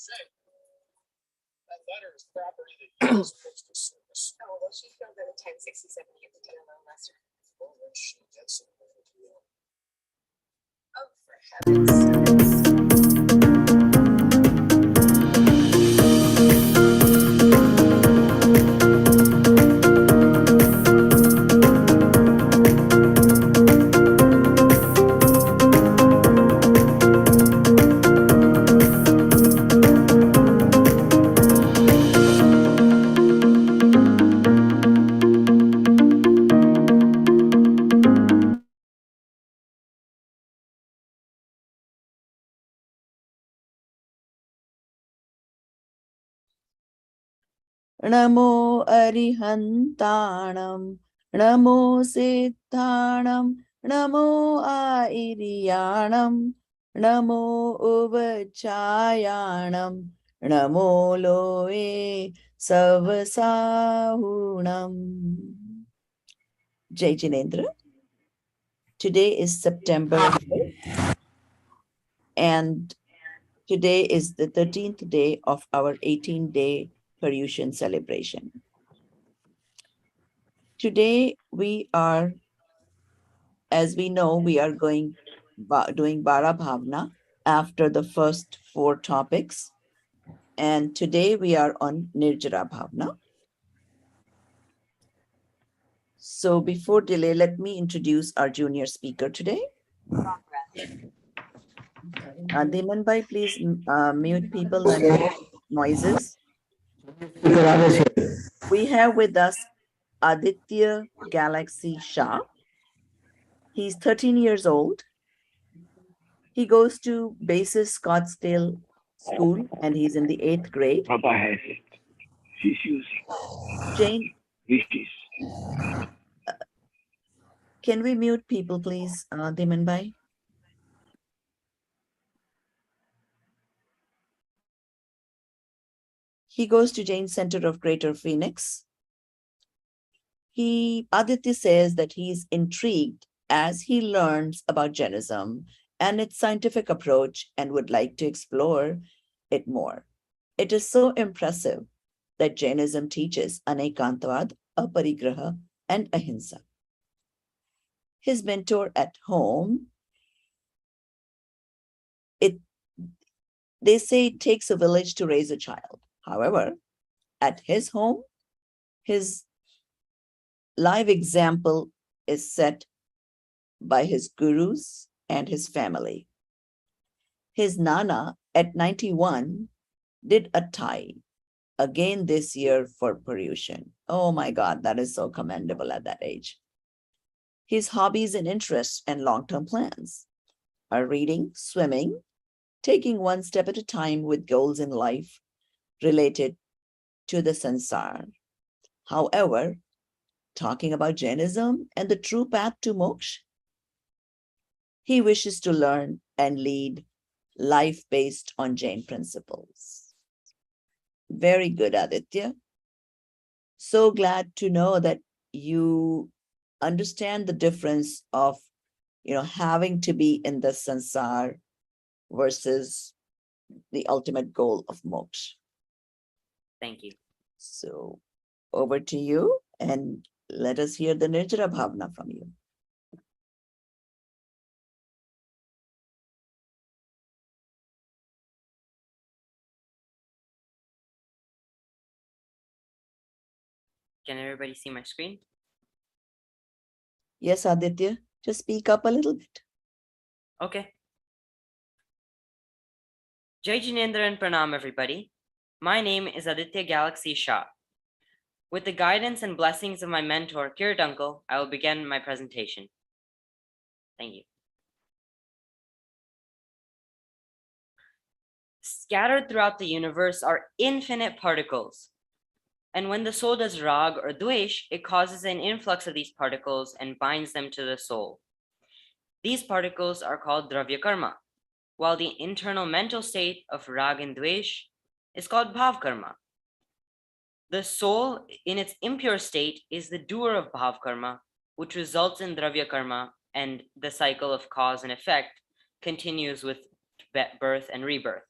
That letter is property that you're supposed to service. Oh, well, she filled in a 1067 years to get a little lesser. Well, then she gets it. Oh, for heaven's sakes. Namo Arihantanam, Namo Siddhanam, Namo Airiyanam, Namo Uvachayanam, Namo Loe Savasahunam. Jai Jinendra. Today is September 5th, and today is the 13th day of our 18-day Paryushan celebration. Today we are, as we know, we are doing Bara Bhavna after the first 4 topics. And today we are on Nirjara Bhavna. So before delay, let me introduce our junior speaker today. Diman Bhai, please mute people and noises. We have with us Aaditya Galaxy Shah. He's 13 years old. He goes to Basis Scottsdale School and he's in the 8th grade. Papa has it. She's using Jane, wishes. can we mute people, please, Diman Bhai? He goes to Jain Center of Greater Phoenix. Aditya says that he's intrigued as he learns about Jainism and its scientific approach and would like to explore it more. It is so impressive that Jainism teaches anekantavad, aparigraha, and ahimsa. His mentor at home, they say it takes a village to raise a child. However, at his home, his live example is set by his gurus and his family. His Nana at 91 did a tie again this year for Paryushan. Oh my God, that is so commendable at that age. His hobbies and interests and long-term plans are reading, swimming, taking one step at a time with goals in life related to the sansar. However, talking about Jainism and the true path to moksha, he wishes to learn and lead life based on Jain principles. Very good, Aaditya. So glad to know that you understand the difference of, having to be in the sansar versus the ultimate goal of moksha. Thank you. So over to you, and let us hear the Nirjara Bhavna from you. Can everybody see my screen? Yes, Aaditya, just speak up a little bit. Okay. Jai Jinendra and Pranam, everybody. My name is Aditya Galaxy Shah. With the guidance and blessings of my mentor, Kirit uncle, I will begin my presentation. Thank you. Scattered throughout the universe are infinite particles. And when the soul does rag or dvesh, it causes an influx of these particles and binds them to the soul. These particles are called dravya karma, while the internal mental state of rag and dvesh is called bhav karma. The soul in its impure state is the doer of bhav karma, which results in dravya karma, and the cycle of cause and effect continues with birth and rebirth.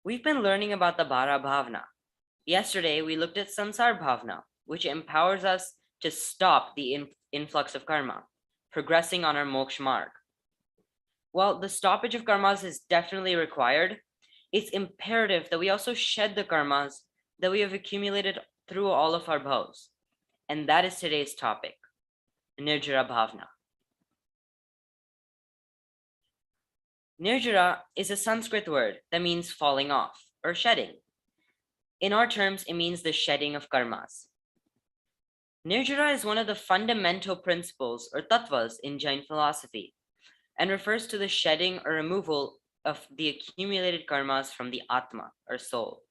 We've been learning about the Bara Bhavna. Yesterday, we looked at Sansar Bhavna, which empowers us to stop the influx of karma, progressing on our moksha marg. While the stoppage of karmas is definitely required, it's imperative that we also shed the karmas that we have accumulated through all of our bhavs. And that is today's topic, Nirjara Bhavna. Nirjara is a Sanskrit word that means falling off or shedding. In our terms, it means the shedding of karmas. Nirjara is one of the fundamental principles or tattvas in Jain philosophy and refers to the shedding or removal of the accumulated karmas from the Atma or soul.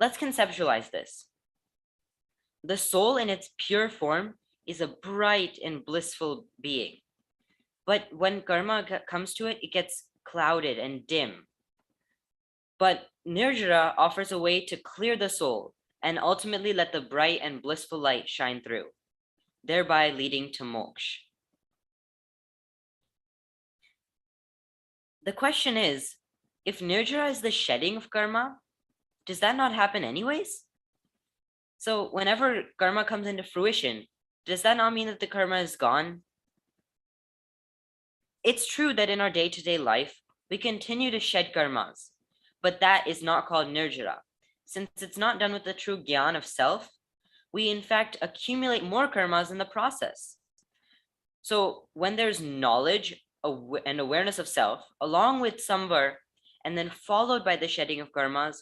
Let's conceptualize this. The soul in its pure form is a bright and blissful being. But when karma comes to it, it gets clouded and dim. But Nirjara offers a way to clear the soul and ultimately let the bright and blissful light shine through, thereby leading to moksha. The question is, if Nirjara is the shedding of karma, does that not happen anyways? So whenever karma comes into fruition, does that not mean that the karma is gone? It's true that in our day-to-day life, we continue to shed karmas, but that is not called nirjara. Since it's not done with the true gyan of self, we in fact accumulate more karmas in the process. So when there's knowledge and awareness of self, along with samvar, and then followed by the shedding of karmas,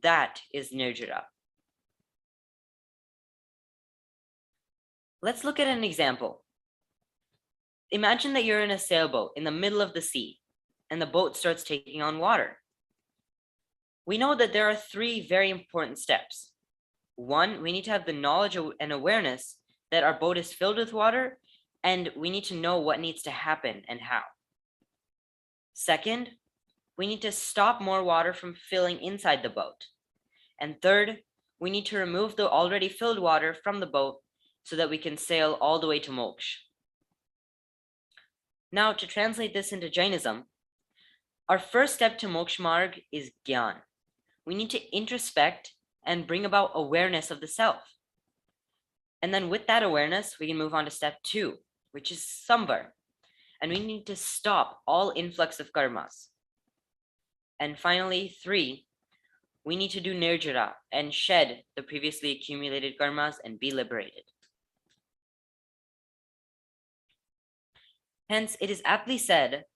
that is nirjara. Let's look at an example. Imagine that you're in a sailboat in the middle of the sea, and the boat starts taking on water. We know that there are three very important steps. One, we need to have the knowledge and awareness that our boat is filled with water, and we need to know what needs to happen and how. Second, we need to stop more water from filling inside the boat. And third, we need to remove the already filled water from the boat so that we can sail all the way to moksha. Now, to translate this into Jainism, our first step to moksha marg is gyan. We need to introspect and bring about awareness of the self. And then with that awareness, we can move on to step 2, which is samvar. And we need to stop all influx of karmas. And finally, 3, we need to do nirjara and shed the previously accumulated karmas and be liberated. Hence, it is aptly said,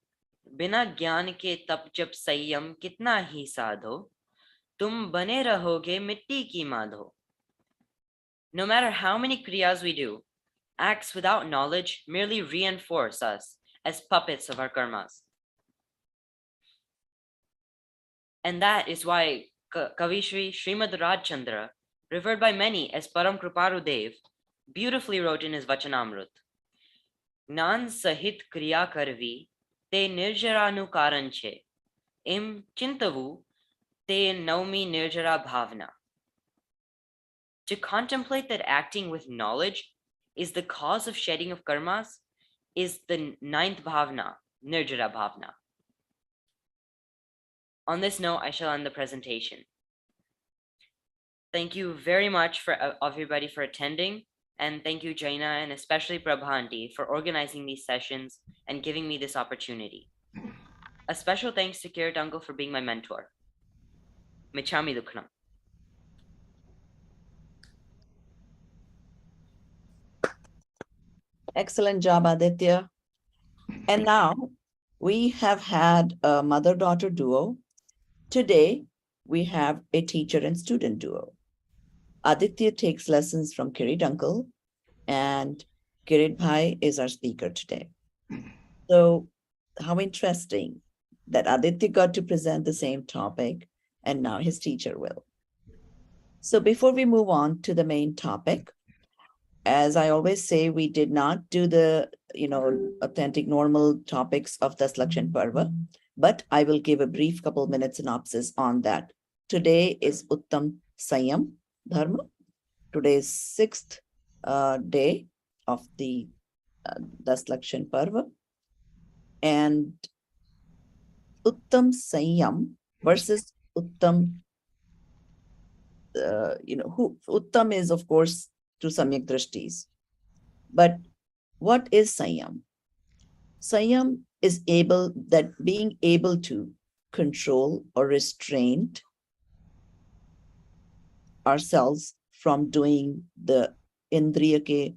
Bina gyan ke tap jab sanyam kitna hi sadho, tum bane rahoge mitti ki madho. No matter how many kriyas we do, acts without knowledge merely reinforce us as puppets of our karmas. And that is why Kavishri Srimad Rajchandra, revered by many as Param Kriparu Dev, beautifully wrote in his Vachanamrut, Gnan sahit kriya karvi te nirjaranu karanche, im chintavu te naumi nirjara bhavna. To contemplate that acting with knowledge is the cause of shedding of karmas is the 9th bhavna, nirjara bhavna. On this note, I shall end the presentation. Thank you very much for everybody for attending, and thank you, Jaina, and especially Prabhanti, for organizing these sessions and giving me this opportunity. A special thanks to Kirit uncle for being my mentor. Michami Dukhnam. Excellent job, Aditya. And now we have had a mother-daughter duo. Today, we have a teacher and student duo. Aditya takes lessons from Kirit uncle, and Kirit Bhai is our speaker today. So how interesting that Aditya got to present the same topic, and now his teacher will. So before we move on to the main topic, as I always say, we did not do the, authentic normal topics of the Lakshan Parva, but I will give a brief couple minute synopsis on that. Today is Uttam Sanyam Dharma. Today is 6th day of the Lakshan Parva. And Uttam Sanyam versus Uttam. Who Uttam is, of course, to Samyak Drishtis. But what is Sanyam? Sanyam is being able to control or restrain ourselves from doing the indriya ke,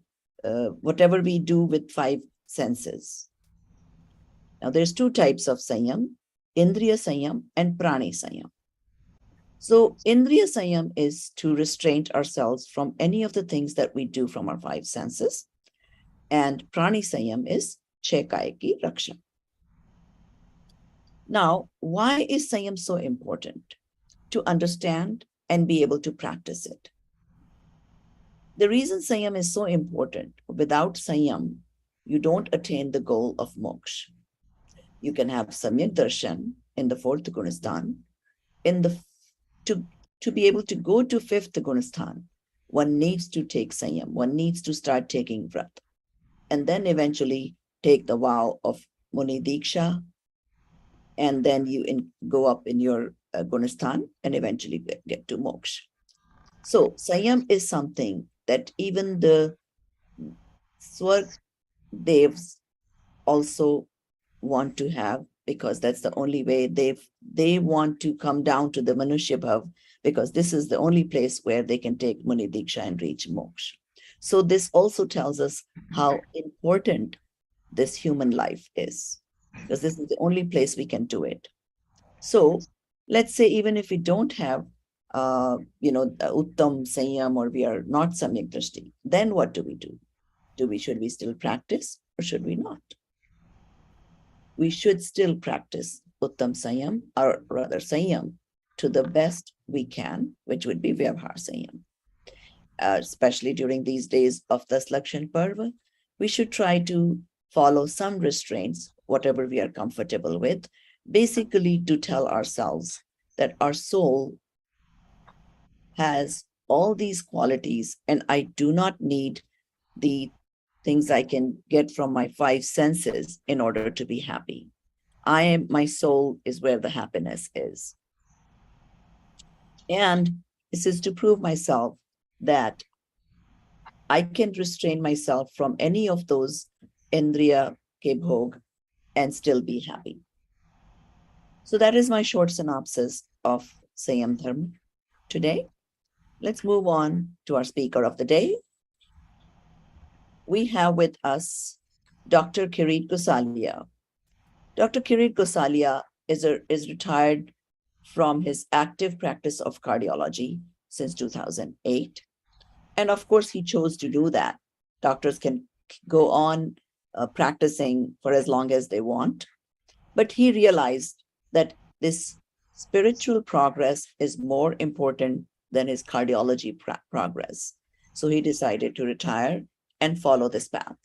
whatever we do with five senses. Now, there's two types of Sanyam, Indriya Sanyam and Prani Sanyam. So, Indriya Sanyam is to restrain ourselves from any of the things that we do from our five senses. And Prani Sanyam is Chekaya ki Raksha. Now, why is Sanyam so important? To understand and be able to practice it. The reason Sanyam is so important, without Sanyam, you don't attain the goal of moksha. You can have Samyak Darshan in the fourth Gunistan. To be able to go to fifth Gunistan, one needs to take Sanyam. One needs to start taking Vrat. And then eventually take the vow of Muni Diksha. And then you go up in your Gunistan and eventually get to moksha. So Sanyam is something that even the Swarg Devs also want to have, because that's the only way they want to come down to the Manushya Bhav, because this is the only place where they can take Muni Diksha and reach moksha. So this also tells us how important this human life is, because this is the only place we can do it. So let's say even if we don't have Uttam Sanyam, or we are not Samyak Drishti, then what do? Should we still practice or should we not? We should still practice Uttam Sanyam, or rather Sanyam, to the best we can, which would be Vyavhar Sanyam. Especially during these days of the Lakshan Parv, we should try to follow some restraints, whatever we are comfortable with, basically to tell ourselves that our soul has all these qualities and I do not need the things I can get from my five senses in order to be happy. My soul is where the happiness is. And this is to prove myself that I can restrain myself from any of those Indriya ke bhog and still be happy. So that is my short synopsis of Sanyam Dharma today. Let's move on to our speaker of the day. We have with us Dr. Kirin Kusalia. Dr. Kirit Gosalia is retired from his active practice of cardiology since 2008. And of course, he chose to do that. Doctors can go on practicing for as long as they want. But he realized that this spiritual progress is more important than his cardiology progress. So he decided to retire and follow this path.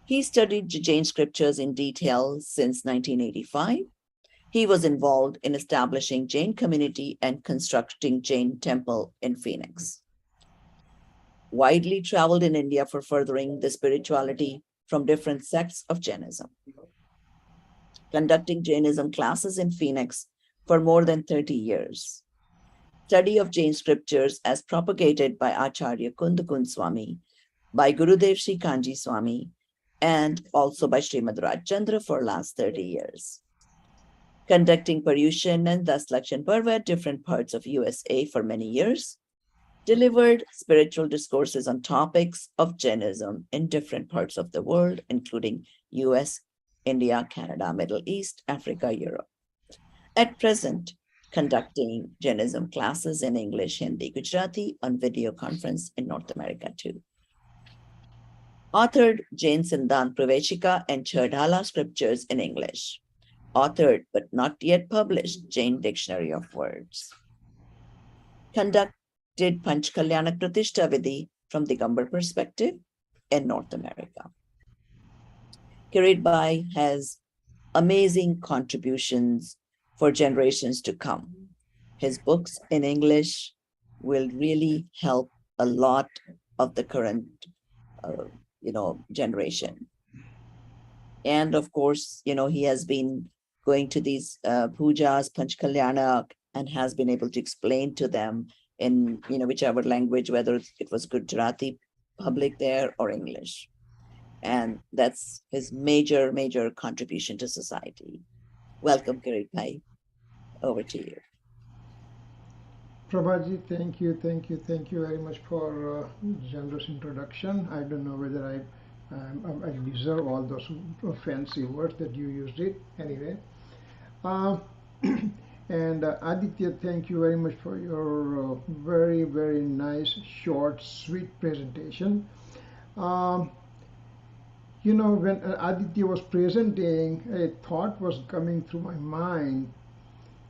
He studied Jain scriptures in detail since 1985. He was involved in establishing Jain community and constructing Jain temple in Phoenix. Widely traveled in India for furthering the spirituality from different sects of Jainism. Conducting Jainism classes in Phoenix for more than 30 years. Study of Jain scriptures as propagated by Acharya Kundakund Swami, by Gurudev Sri Kanji Swami, and also by Srimad Rajchandra for last 30 years. Conducting Paryushan and thus Lakshan Parv at different parts of USA for many years. Delivered spiritual discourses on topics of Jainism in different parts of the world, including US, India, Canada, Middle East, Africa, Europe. At present, conducting Jainism classes in English, Hindi, Gujarati on video conference in North America too. Authored Jain Sindhan Pravechika and Chardhala scriptures in English. Authored but not yet published Jain Dictionary of Words. Conducted Panch Kalyanak Pratishta Vidhi from the Digambar perspective in North America. Kirit Bhai has amazing contributions for generations to come. His books in English will really help a lot of the current generation. And of course, he has been going to these pujas, Panchkalyana, and has been able to explain to them in whichever language, whether it was Gujarati public there or English. And that's his major contribution to society. Welcome, Kirit Bhai. Over to you. Prabhaji, thank you very much for generous introduction. I don't know whether I deserve all those fancy words that you used it. Anyway, and Aditya, thank you very much for your very nice, short, sweet presentation. When Aditya was presenting, a thought was coming through my mind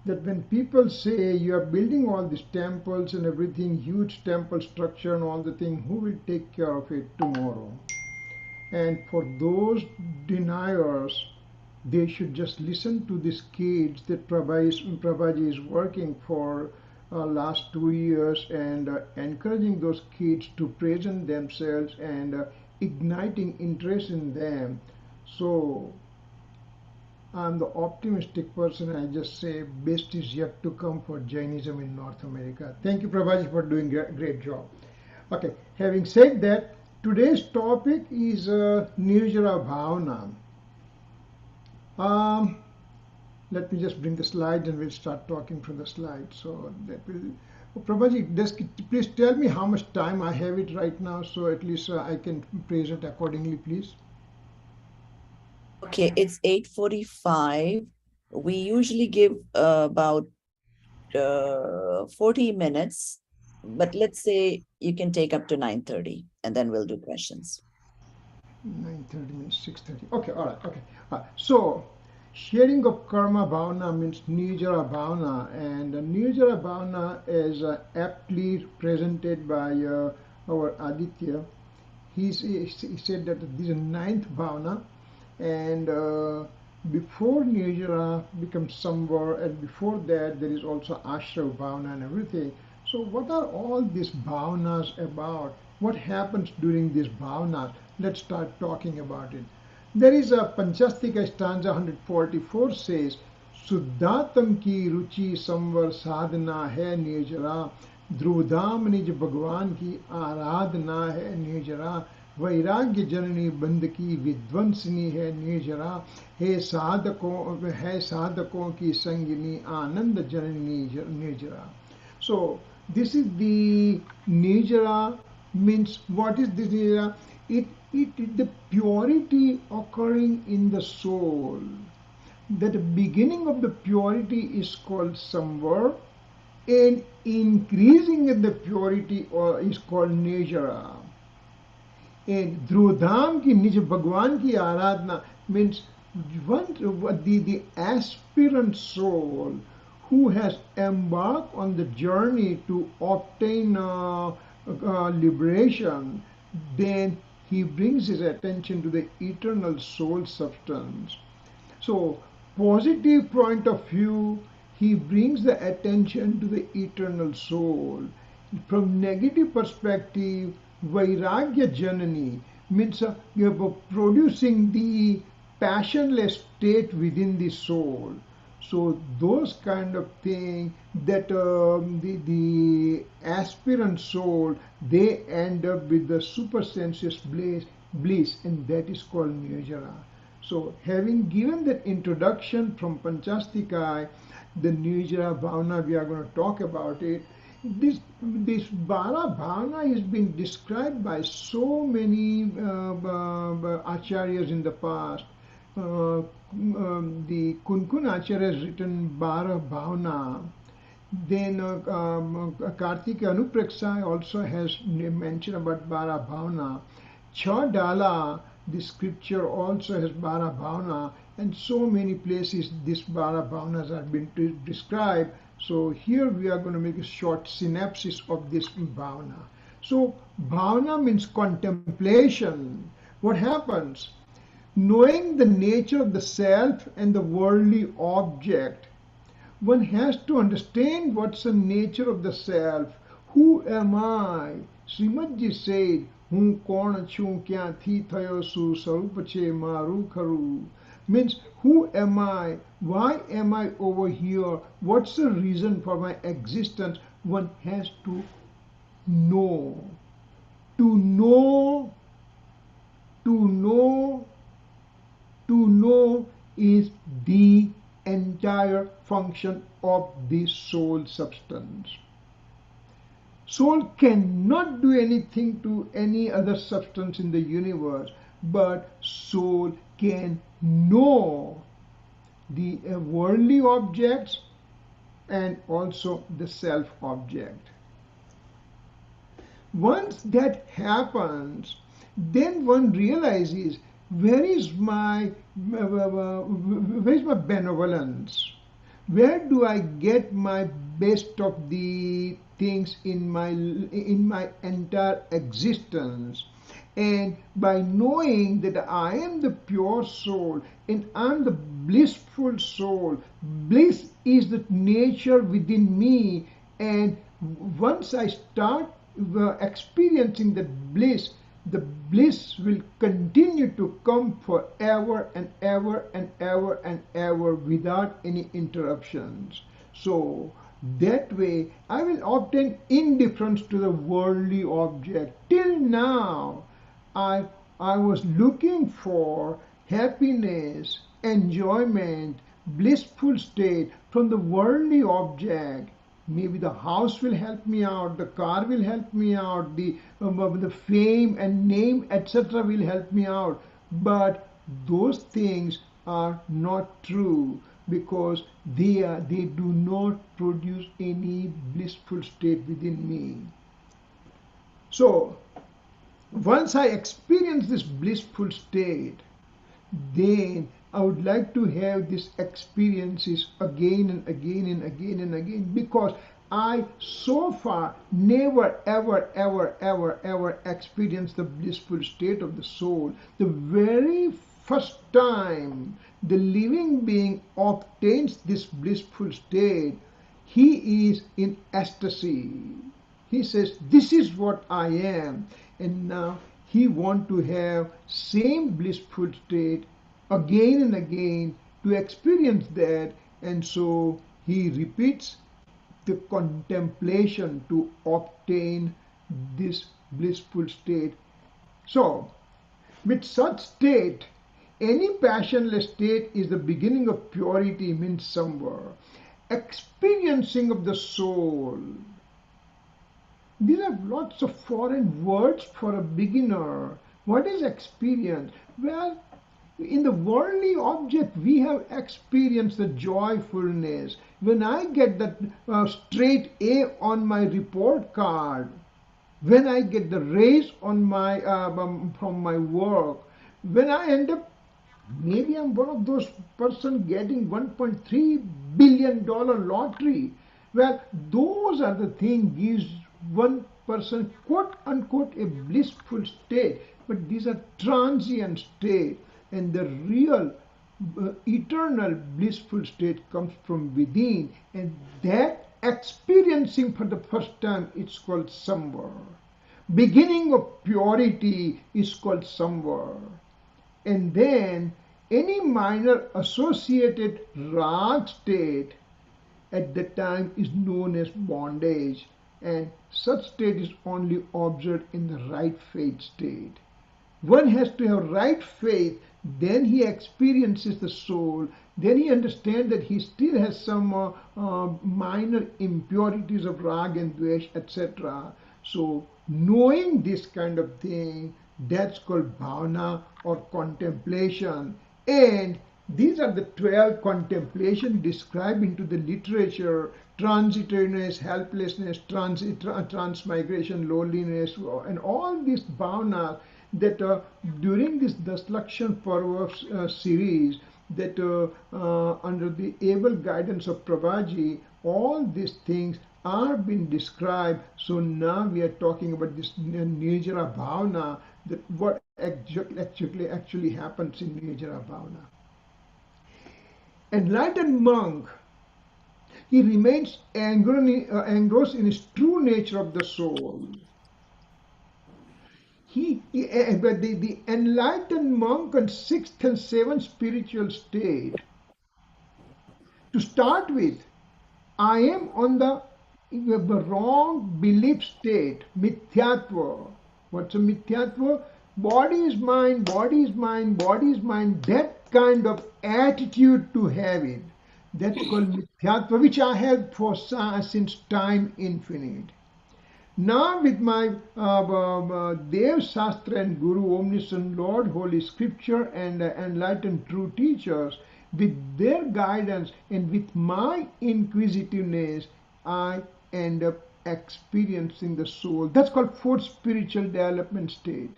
that when people say you are building all these temples and everything, huge temple structure and all the thing, who will take care of it tomorrow? And for those deniers, they should just listen to these kids that Prabhaji is working for last 2 years and encouraging those kids to present themselves and igniting interest in them. So I'm the optimistic person. I just say best is yet to come for Jainism in North America. Thank you, Prabhaji, for doing a great job. Okay, having said that, today's topic is Nirjara Bhavna. Let me just bring the slides and we'll start talking from the slides. So that will. Prabhaji, please tell me how much time I have it right now, so at least I can present accordingly, please. Okay, it's 8:45. We usually give about 40 minutes, but let's say you can take up to 9:30 and then we'll do questions. 9:30 minutes, 6:30. Okay, all right, okay. So, sharing of karma bhavna means Nirjara bhavna, and Nirjara bhavna is aptly presented by our Aaditya. He said that this is ninth bhavna, and before Nirjara becomes Samvar, and before that there is also Ashra bhavna and everything. So what are all these bhavnas about? What happens during these bhavnas? Let's start talking about it. There is a Panchastika stanza 144 says, Suddhatam ki ruchi samvar sadhana hai nirjara, Dhruvdham nij Bhagwan ki aradhana hai nirjara, वैराग्य जननी बंद की विध्वंसनी है निर्जरा, हे साधकों की संगिनी आनंद जननी निर्जरा. So this is the Nirjara. Means what is this Nirjara? It the purity occurring in the soul. That the beginning of the purity is called Samvar, and increasing in the purity is called Nirjara. And Dhruvdham ki Nij Bhagwan ki Aradhana means the aspirant soul who has embarked on the journey to obtain liberation, then he brings his attention to the eternal soul substance. So, positive point of view, he brings the attention to the eternal soul. From negative perspective, Vairagya Janani means producing the passionless state within the soul. So those kind of things that the aspirant soul, they end up with the supersensuous bliss, and that is called Nirjara. So having given that introduction from Panchastika, the Nirjara Bhavna, we are going to talk about it. This Bara Bhavna has been described by so many acharyas in the past. The Kunkun Acharya has written Bara Bhavna. Then Kartika Anupreksha also has mentioned about Bara Bhavna. Chadala, the scripture also has Bara Bhavna, and so many places these Bara Bhavnas have been described. So here we are going to make a short synopsis of this bhavna. So bhavna means contemplation. What happens? Knowing the nature of the self and the worldly object, one has to understand what's the nature of the self. Who am I? Srimadji said, "Hun kon chun kya thi thayo su sarup che maru kharu." Means, who am I? Why am I over here? What's the reason for my existence? One has to know. To know, to know, to know is the entire function of the soul substance. Soul cannot do anything to any other substance in the universe, but soul can know the worldly objects and also the self object. Once that happens, then one realizes where is my benevolence? Where do I get my best of the things in my entire existence? And by knowing that I am the pure soul and I'm the blissful soul, bliss is the nature within me. And once I start experiencing the bliss will continue to come forever and ever and ever and ever without any interruptions. So that way I will obtain indifference to the worldly object. Till now I was looking for happiness, enjoyment, blissful state from the worldly object. Maybe the house will help me out, the car will help me out, the fame and name, etc. will help me out. But those things are not true because they do not produce any blissful state within me. So once I experience this blissful state, then I would like to have these experiences again and again and again and again, because I so far never ever experienced the blissful state of the soul. The very first time the living being obtains this blissful state, he is in ecstasy. He says, this is what I am. And now he wants to have same blissful state again and again to experience that. And so he repeats the contemplation to obtain this blissful state. So with such state, any passionless state is the beginning of purity, means somewhere. Experiencing of the soul. These are lots of foreign words for a beginner. What is experience? Well, in the worldly object, we have experienced the joyfulness. When I get that straight A on my report card, when I get the raise on my from my work, when I end up, maybe I'm one of those person getting $1.3 billion lottery. Well, those are the things gives one person quote unquote a blissful state, but these are transient state, and the real eternal blissful state comes from within, and that experiencing for the first time, it's called samvar. Beginning of purity is called samvar. And then any minor associated rag state at that time is known as bondage, and such state is only observed in the right faith state. One has to have right faith, then he experiences the soul, then he understands that he still has some minor impurities of rag and dvesh, etc. So knowing this kind of thing, that's called bhavna or contemplation. And these are the 12 contemplation described into the literature: transitoriness, helplessness, transmigration, loneliness, and all these bhavnas that during this Lakshan Parv series, that under the able guidance of Prabhuji, all these things are being described. So now we are talking about this Nirjara bhavna, that what actually happens in Nirjara bhavna. Enlightened monk, he remains engrossed in his true nature of the soul. But the enlightened monk on sixth and seventh spiritual state, to start with, I am on the wrong belief state, mithyatva. What's a mithyatva? Body is mine, body is mine, body is mine. That kind of attitude to have it. That's called mithyatva, which I have for since time infinite. Now with my Dev Shastra and Guru, Omniscient Lord, Holy Scripture and enlightened true teachers, with their guidance and with my inquisitiveness, I end up experiencing the soul. That's called fourth spiritual development state.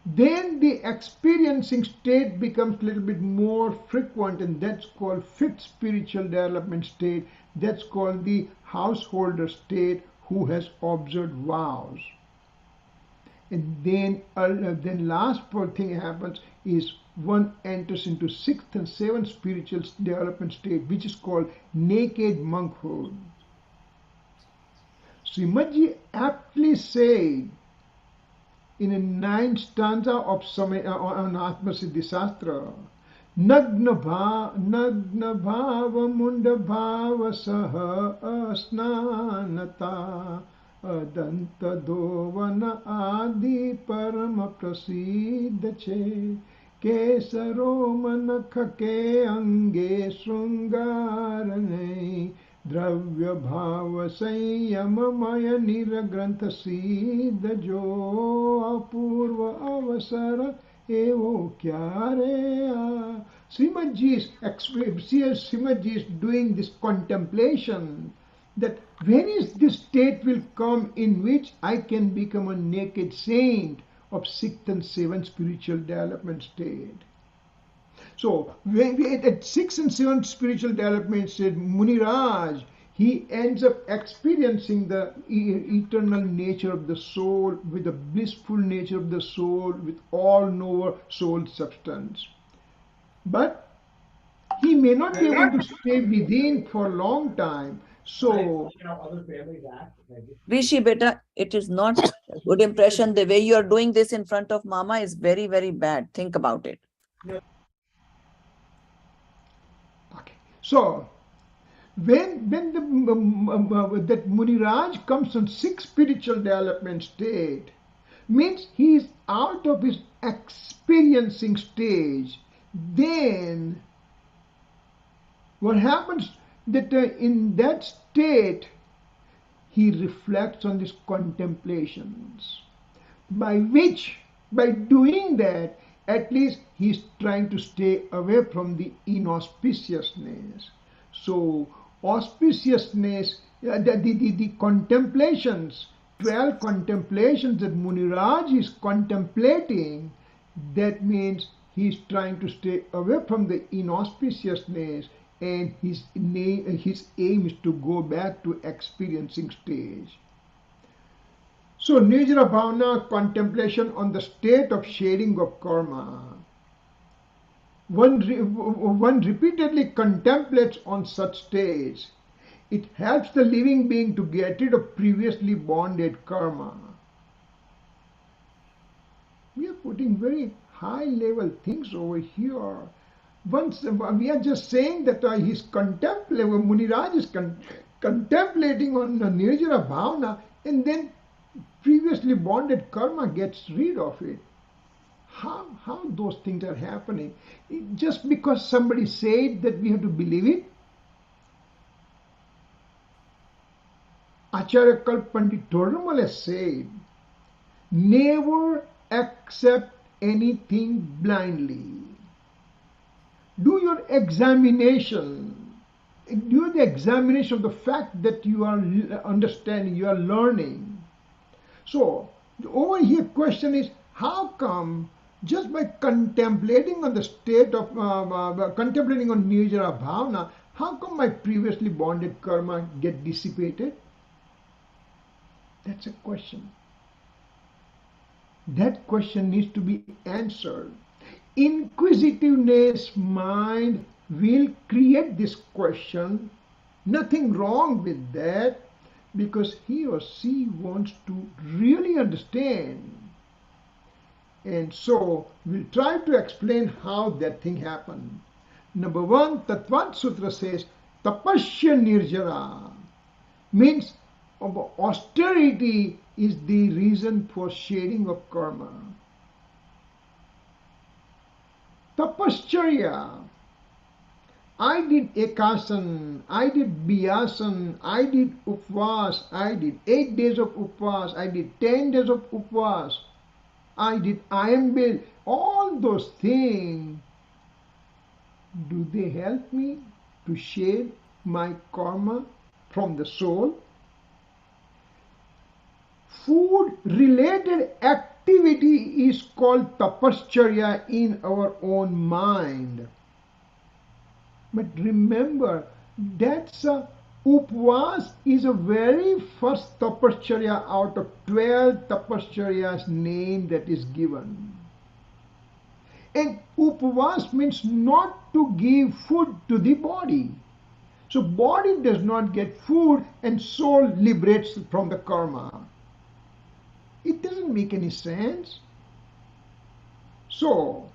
Then the experiencing state becomes a little bit more frequent, and that's called fifth spiritual development state. That's called the householder state, who has observed vows. And then last thing happens is one enters into sixth and seventh spiritual development state, which is called naked monkhood. Srimadji aptly said in a ninth stanza of on Atma Siddhi Shastra, Nagna bhava munda bhava saha asnanata adanta dovana adi parama prasiddha che kesaro manakha ke ange srungarane dravya bhava sanyama maya niragrantha siddha jo apurva avasara evo kya re. Srimadji is doing this contemplation, that when is this state will come in which I can become a naked saint of sixth and seventh spiritual development state. So when we at sixth and seventh spiritual development state, Muniraj, he ends up experiencing the eternal nature of the soul, with the blissful nature of the soul, with all knower soul substance. But he may not be able to stay within for a long time. So, Rishi beta, it is not a good impression. The way you are doing this in front of Mama is very, very bad. Think about it. okay. So when that Muniraj comes on sixth spiritual development state, means he is out of his experiencing stage. Then what happens that in that state he reflects on these contemplations, by doing that, at least he is trying to stay away from the inauspiciousness. So auspiciousness, the contemplations, 12 contemplations that Muniraj is contemplating, that means he is trying to stay away from the inauspiciousness, and his aim is to go back to experiencing stage. So Nirjara bhavna, contemplation on the state of shedding of karma. One repeatedly contemplates on such stage. It helps the living being to get rid of previously bonded karma. We are putting very high level things over here. Once we are just saying that he's contemplating, Muniraj is contemplating on the Nirjara bhavna, and then previously bonded karma gets rid of it. How those things are happening? Just because somebody said that we have to believe it? Acharya Kalpandit Torumal has said, never accept anything blindly. Do your examination. Do the examination of the fact that you are understanding, you are learning. So over here question is, how come just by contemplating on the state of contemplating on Nirjara bhavna, how come my previously bonded karma get dissipated? That's a question. That question needs to be answered. Inquisitiveness mind will create this question. Nothing wrong with that, because he or she wants to really understand. And so we'll try to explain how that thing happened. Number one, Tattvat Sutra says, Tapasya Nirjara means austerity is the reason for shedding of karma. Tapascharya, I did ekasan, I did biyasan, I did upvas, I did 8 days of upvas, I did 10 days of upvas, I did ayambil, all those things. Do they help me to shed my karma from the soul? Food related activity is called tapascharya in our own mind. But remember, that's a upvas is a very first tapascharya out of 12 tapascharyas name that is given. And upvas means not to give food to the body. So body does not get food and soul liberates from the karma. It doesn't make any sense. So,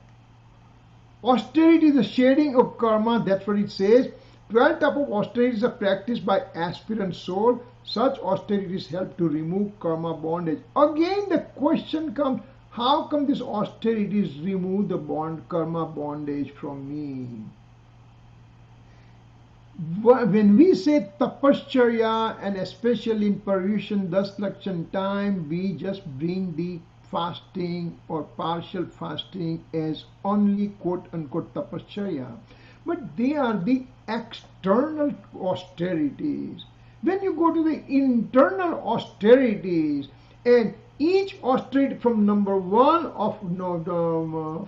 austerity is the shedding of karma, that's what it says. 12 types of austerities are practiced by aspirant soul. Such austerities help to remove karma bondage. Again, the question comes, how come these austerities remove the karma bondage from me? When we say tapascharya, and especially in Paryushan, Lakshan time, we just bring the fasting or partial fasting as only quote unquote tapascharya. But they are the external austerities. When you go to the internal austerities, and each austerity from number one of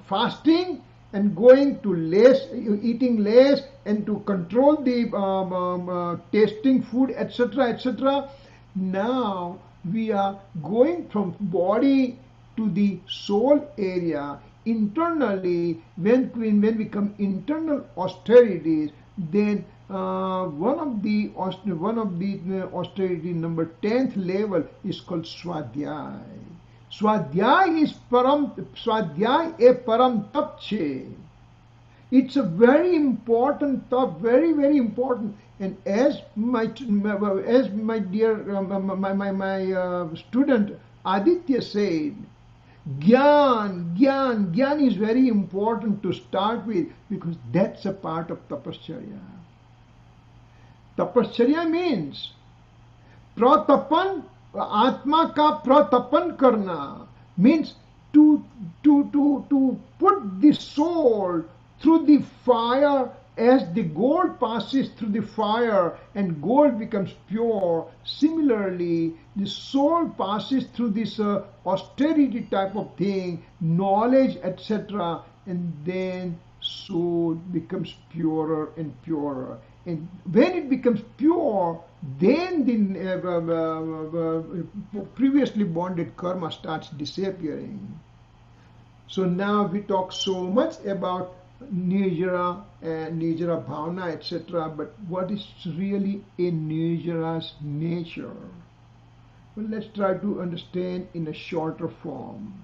fasting and going to less, eating less, and to control the tasting food, etc., etc. Now we are going from body to the soul area. Internally, when we come internal austerities, then one of the austerity number 10th level is called swadhyay. Swadhyay is swadhyay a param tap che. It's a very important tap, very very important. And as my dear student Aaditya said, Gyan is very important to start with, because that's a part of tapascharya. Tapascharya means pratapan, atma ka pratapan karna, means to put the soul through the fire. As the gold passes through the fire and gold becomes pure, similarly the soul passes through this austerity type of thing, knowledge, etc., and then soul becomes purer and purer. And when it becomes pure, then the previously bonded karma starts disappearing. So now we talk so much about Nirjara and Nirjara bhavna, etc. But what is really a Nirjara's nature? Well, let's try to understand in a shorter form.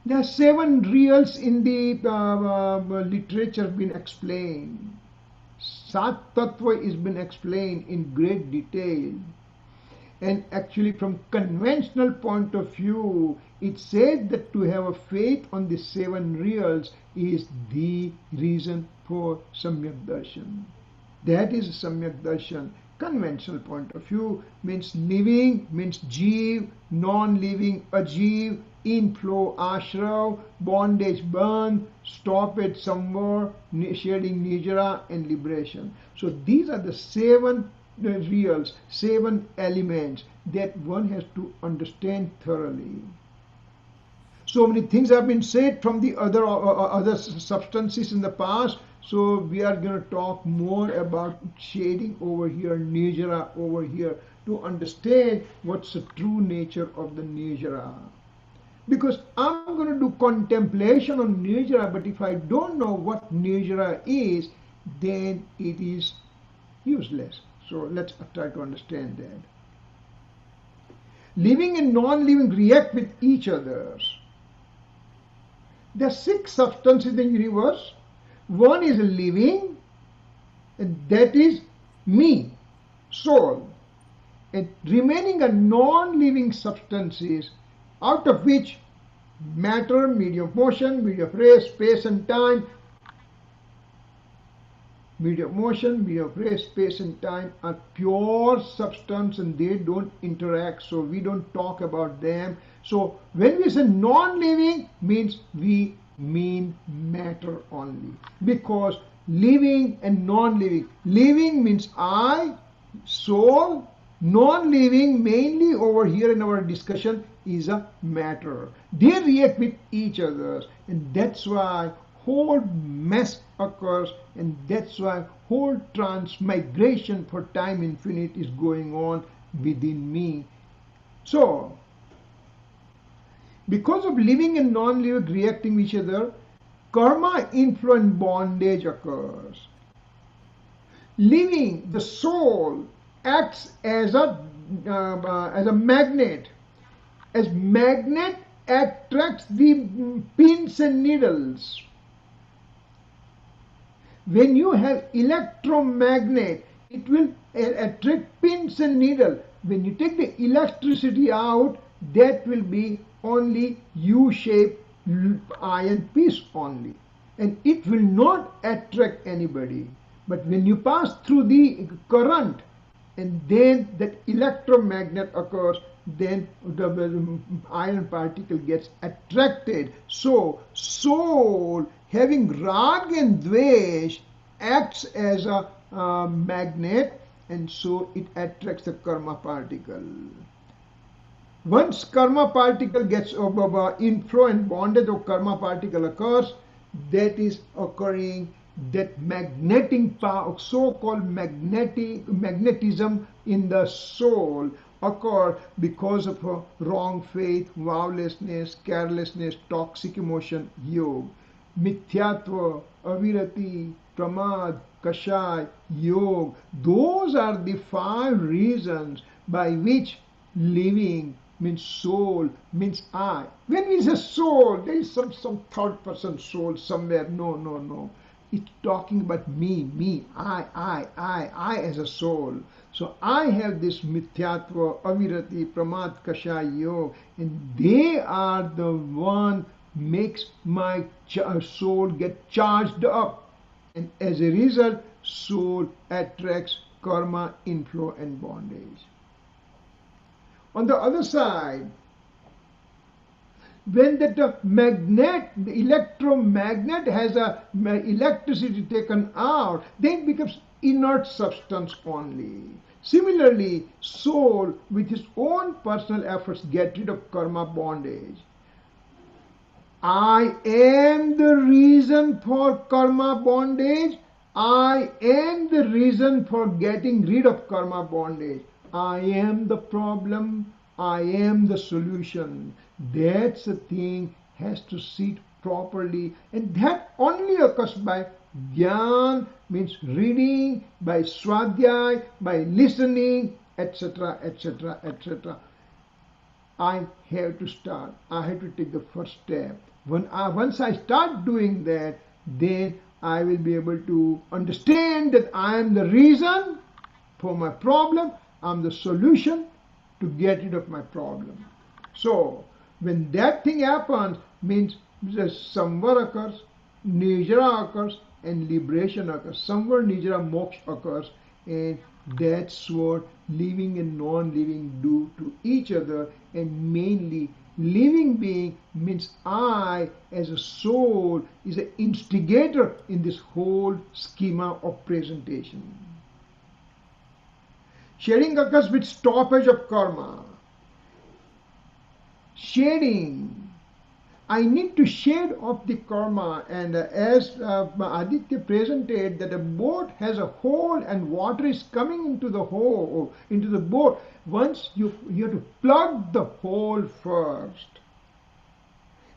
There are 7 reals in the literature been explained. Sat Tattva is been explained in great detail. And actually from conventional point of view, it said that to have a faith on the 7 reals is the reason for Samyak Darshan. That is Samyak Darshan. Conventional point of view means living, means jeev, non-living ajeev, inflow ashrav, bondage burn, stop it somewhere, shedding nirjara, and liberation. So these are the 7 reals, 7 elements that one has to understand thoroughly. So many things have been said from the other substances in the past. So we are going to talk more about shading over here, nirjara over here, to understand what's the true nature of the nirjara. Because I'm going to do contemplation on nirjara, but if I don't know what nirjara is, then it is useless. So let's try to understand that. Living and non-living react with each other. There are 6 substances in the universe. One is living, and that is me, soul. And remaining are non-living substances, out of which matter, medium of motion, medium of rest, space and time, medium of motion, medium of rest, space and time are pure substance and they don't interact, so we don't talk about them. So when we say non-living, means we mean matter only, because living and non-living, living means I, soul, non-living mainly over here in our discussion is a matter. They react with each other, and that's why whole mess occurs, and that's why whole transmigration for time infinite is going on within me. So because of living and non-living reacting with each other, karma influence bondage occurs. Living, the soul acts as a magnet. As magnet attracts the pins and needles. When you have electromagnet, it will attract pins and needle. When you take the electricity out, that will be only U-shaped iron piece only, and it will not attract anybody. But when you pass through the current, and then that electromagnet occurs, then the iron particle gets attracted. So soul having rag and dvesh acts as a magnet, and so it attracts the karma particle. Once karma particle gets inflow and bondage of karma particle occurs, that is occurring, that magnetic power, so-called magnetism in the soul occur because of a wrong faith, vowlessness, carelessness, toxic emotion, yog, mithyatva, avirati, pramad, kashay, yog. Those are the 5 reasons by which living means soul, means I. When we say soul, there is some third person soul somewhere. No. It's talking about me, I as a soul. So I have this mithyatva, avirati, pramad, kashay, yoga, and they are the one makes my soul get charged up. And as a result, soul attracts karma, inflow and bondage. On the other side, when that magnet, the electromagnet has a electricity taken out, then it becomes inert substance only. Similarly, soul with his own personal efforts get rid of karma bondage. I am the reason for karma bondage. I am the reason for getting rid of karma bondage. I am the problem. I am the solution. That's the thing has to sit properly, and that only occurs by jnana, means reading, by swadhyay, by listening, etc., etc., etc. I have to start. I have to take the first step. Once I start doing that, then I will be able to understand that I am the reason for my problem. I'm the solution to get rid of my problem. So when that thing happens, means the samvara occurs, Nirjara occurs, and liberation occurs. Samvara, Nirjara, moksha occurs, and that's what living and non-living do to each other. And mainly, living being means I as a soul is an instigator in this whole schema of presentation. Shedding occurs with stoppage of karma. Shedding. I need to shed off the karma, and as Aditya presented, that a boat has a hole and water is coming into the hole, into the boat. Once you have to plug the hole first,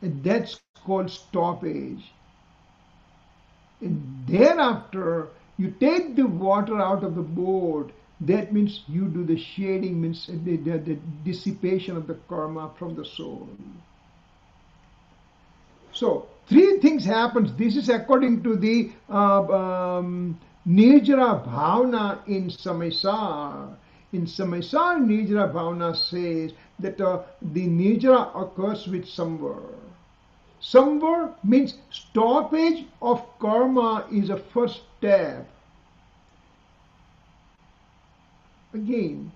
and that's called stoppage. And thereafter, you take the water out of the boat, That means you do the shading, means the dissipation of the karma from the soul. So three things happens. This is according to the Nirjara bhavna in Samaisar. In Samaisar, Nirjara bhavna says that the Nirjara occurs with samvar. Samvar means stoppage of karma is a first step. Again,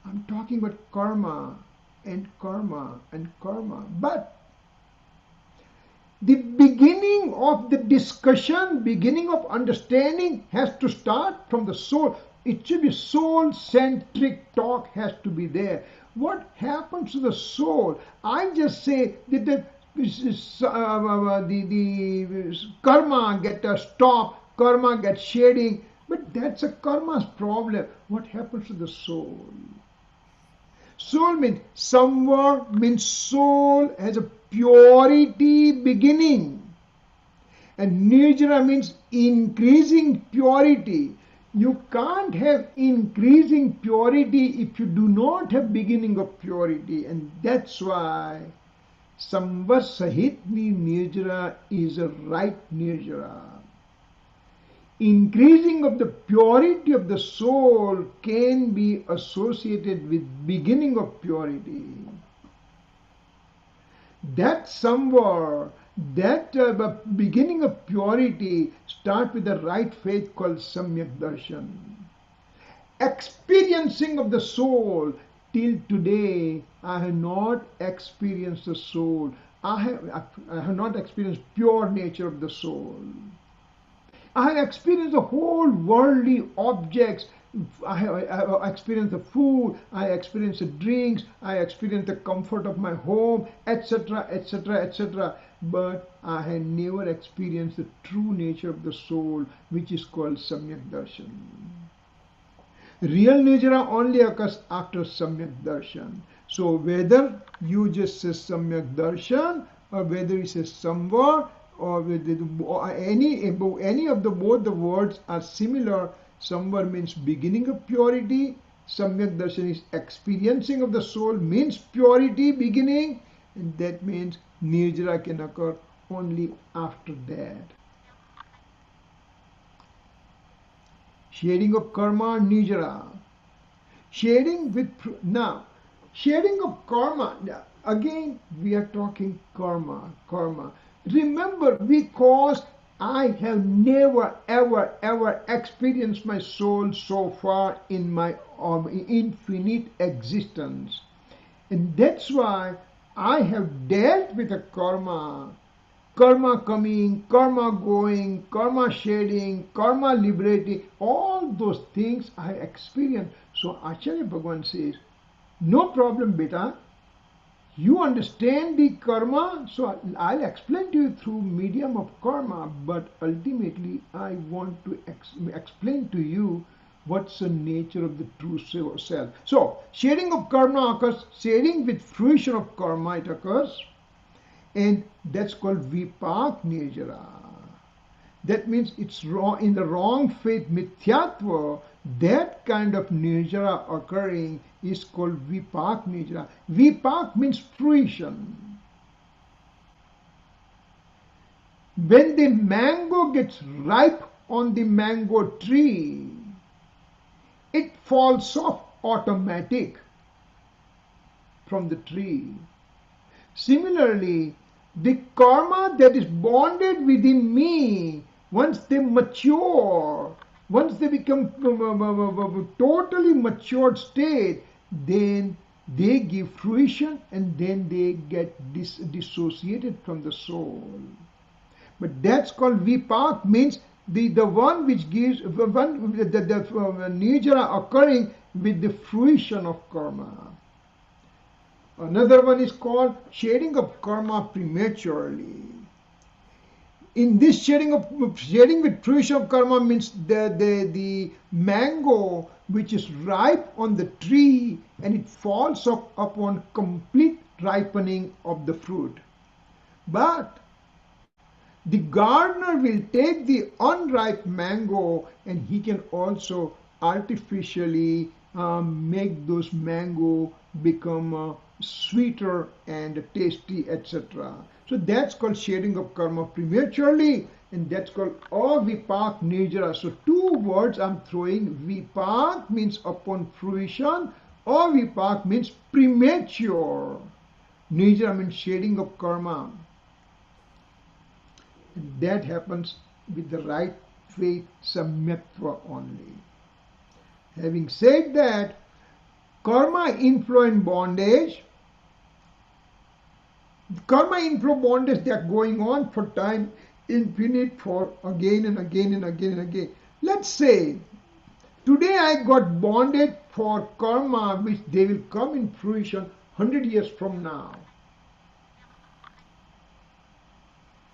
I'm talking about karma and karma and karma. But the beginning of the discussion, beginning of understanding has to start from the soul. It should be soul-centric talk has to be there. What happens to the soul? I just say that the karma get stopped, karma gets shading, but that's a karma's problem. What happens to the soul? Soul means samvar means soul has a purity beginning. And nirjara means increasing purity. You can't have increasing purity if you do not have beginning of purity. And that's why samvar sahitni nirjara is a right nirjara. Increasing of the purity of the soul can be associated with beginning of purity. That samvar, that beginning of purity start with the right faith called samyak darshan. Experiencing of the soul. Till today I have not experienced the soul. I have not experienced pure nature of the soul. I have experienced the whole worldly objects. I have experienced the food, I experienced the drinks, I experienced the comfort of my home, etc., etc., etc. But I have never experienced the true nature of the soul, which is called Samyak Darshan. Real nirjara only occurs after Samyak Darshan. So whether you just say Samyak Darshan or whether you say Samvar, or any of the both the words are similar. Samvar means beginning of purity. Samyak darshan is experiencing of the soul, means purity beginning, and that means nirjara can occur only after that. Shading of karma, nirjara. Shading of karma. Again, we are talking karma. Remember, because I have never ever experienced my soul so far in my infinite existence. And that's why I have dealt with a karma. Karma coming, karma going, karma shading, karma liberating, all those things I experienced. So Acharya Bhagavan says, no problem, beta. You understand the karma, so I'll explain to you through medium of karma, but ultimately I want to explain to you what's the nature of the true self. So, shading of karma occurs, shading with fruition of karma it occurs, and that's called vipak nirjara. That means it's wrong, in the wrong faith, mithyatva, that kind of nirjara occurring is called vipak nirjara. Vipak means fruition. When the mango gets ripe on the mango tree, it falls off automatic from the tree. Similarly, the karma that is bonded within me, once they mature, once they become totally matured state, then they give fruition and then they get dissociated from the soul. But that's called vipak, means the one which gives the nirjara occurring with the fruition of karma. Another one is called shading of karma prematurely. In this shading with fruition of karma means the mango which is ripe on the tree and it falls upon complete ripening of the fruit. But the gardener will take the unripe mango and he can also artificially make those mango become sweeter and tasty, etc. So that's called shedding of karma prematurely, and that's called avipak nirjara. So two words I'm throwing. Vipak means upon fruition, avipak means premature. Nirjara means shedding of karma. And that happens with the right faith, samyatva only. Having said that, karma inflow and bondage, they are going on for time infinite, for again and again and again and again. Let's say today I got bonded for karma which they will come in fruition 100 years from now.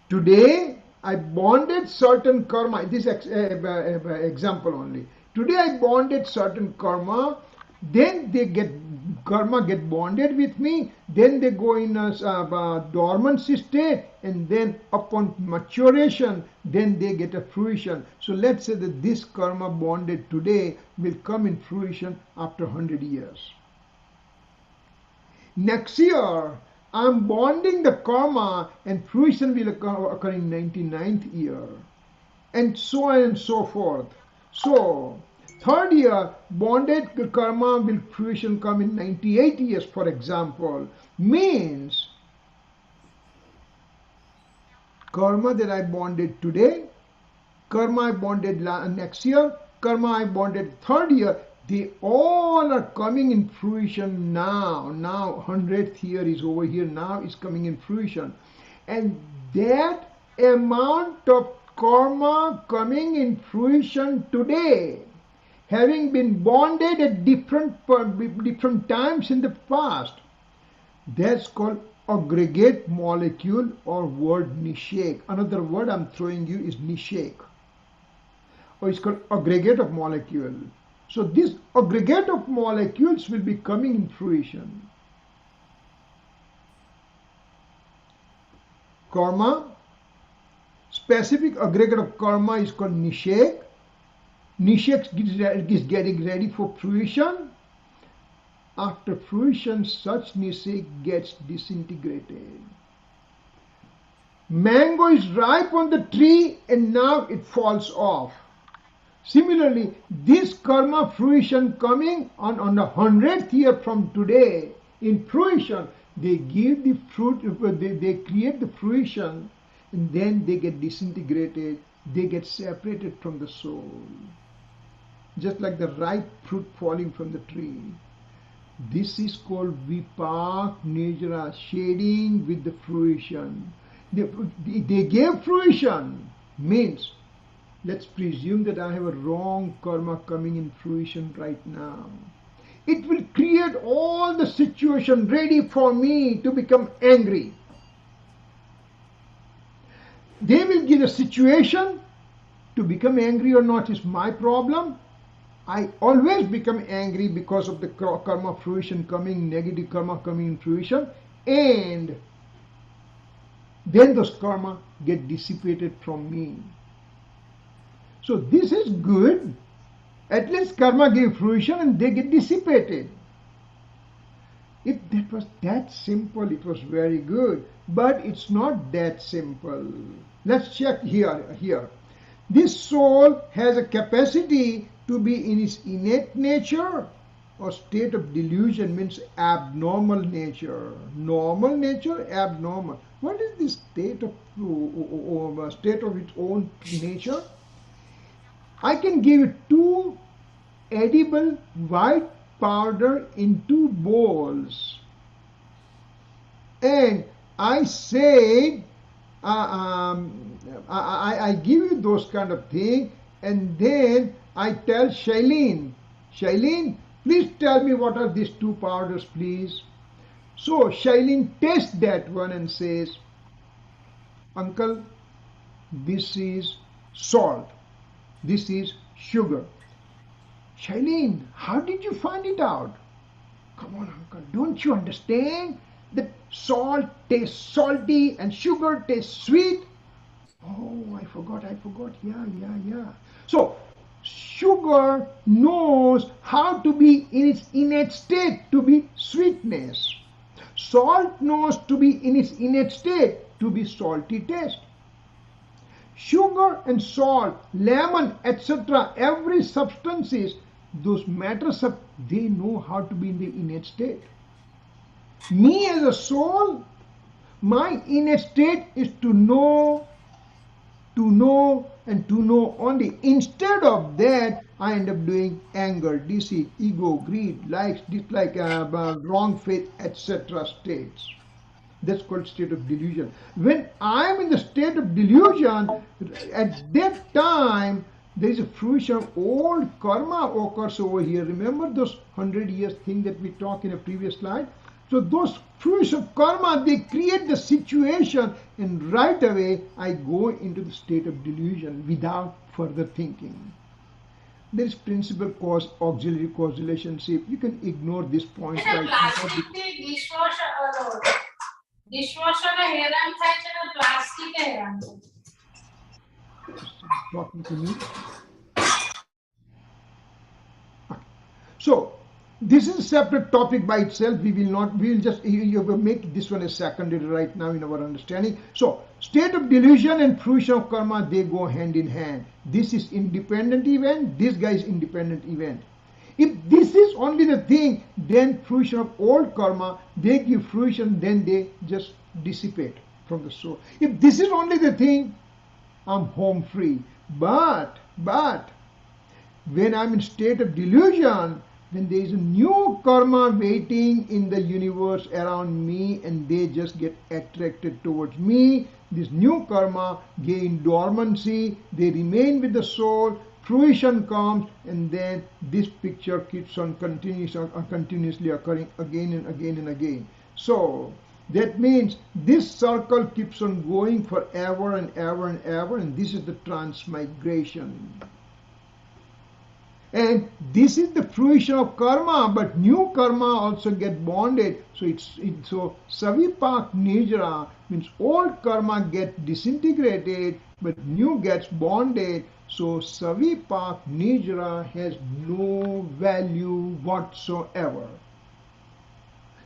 Today I bonded certain karma. This example only. Today I bonded certain karma. Then they get bonded with me. Then they go in a dormancy state, and then upon maturation, then they get a fruition. So let's say that this karma bonded today will come in fruition after 100 years. Next year, I'm bonding the karma, and fruition will occur in 99th year, and so on and so forth. So, third year, bonded karma will fruition come in 98 years, for example. Means, karma that I bonded today, karma I bonded next year, karma I bonded third year, they all are coming in fruition now. Now 100th year is over here, now is coming in fruition. And that amount of karma coming in fruition today, having been bonded at different times in the past, that's called aggregate molecule or word nishek. Another word I'm throwing you is nishek, or it's called aggregate of molecule. So this aggregate of molecules will be coming in fruition. Karma, specific aggregate of karma is called nishek. Nishek is getting ready for fruition. After fruition, such nishek gets disintegrated. Mango is ripe on the tree and now it falls off. Similarly, this karma fruition coming on the 100th year from today, in fruition, they give the fruit, they create the fruition, and then they get disintegrated, they get separated from the soul. Just like the ripe fruit falling from the tree. This is called vipak nirjara, shading with the fruition. They gave fruition, means let's presume that I have a wrong karma coming in fruition right now. It will create all the situation ready for me to become angry. They will give a situation. To become angry or not is my problem. I always become angry because of the karma fruition coming, negative karma coming in fruition, and then those karma get dissipated from me. So this is good. At least karma gave fruition and they get dissipated. If that was that simple, it was very good. But it's not that simple. Let's check here. This soul has a capacity to be in its innate nature or state of delusion, means abnormal nature. Normal nature, abnormal. What is this state of its own nature? I can give it 2 edible white powder in 2 bowls, and I say I give you those kind of thing, and then I tell Shailene, please tell me what are these 2 powders, please. So Shailene tastes that one and says, uncle, this is salt, this is sugar. Shailene, how did you find it out? Come on, uncle, don't you understand that salt tastes salty and sugar tastes sweet? Oh, I forgot. Yeah. So, Sugar knows how to be in its innate state to be sweetness. Salt knows to be in its innate state to be salty taste. Sugar and salt, lemon, etc., every substances, those matters of they know how to be in the innate state. Me as a soul, my innate state is to know, and to know only. Instead of that, I end up doing anger, deceit, ego, greed, likes, dislike, wrong faith, etc. states. That's called state of delusion. When I'm in the state of delusion, at that time, there is a fruition of old karma occurs over here. Remember those 100 years thing that we talked in a previous slide? So those fruition of karma, they create the situation, and right away I go into the state of delusion without further thinking. There is principal cause auxiliary cause relationship. You can ignore this point right now. Dishwasher હેરાન થાય છે ને plastic હેરાન થાય છે. Talking to me. So this is a separate topic by itself. We will just make this one a secondary right now in our understanding. So state of delusion and fruition of karma, they go hand in hand. This is independent event, this guy is independent event. If this is only the thing, then fruition of old karma, they give fruition, then they just dissipate from the soul. If this is only the thing, I'm home free. But when I'm in state of delusion, then there is a new karma waiting in the universe around me, and they just get attracted towards me. This new karma gain dormancy, they remain with the soul, fruition comes, and then this picture keeps on continuously occurring again and again and again. So that means this circle keeps on going forever and ever and ever, and this is the transmigration. And this is the fruition of karma, but new karma also get bonded. So savipak nirjara means old karma get disintegrated, but new gets bonded. So savipak nirjara has no value whatsoever.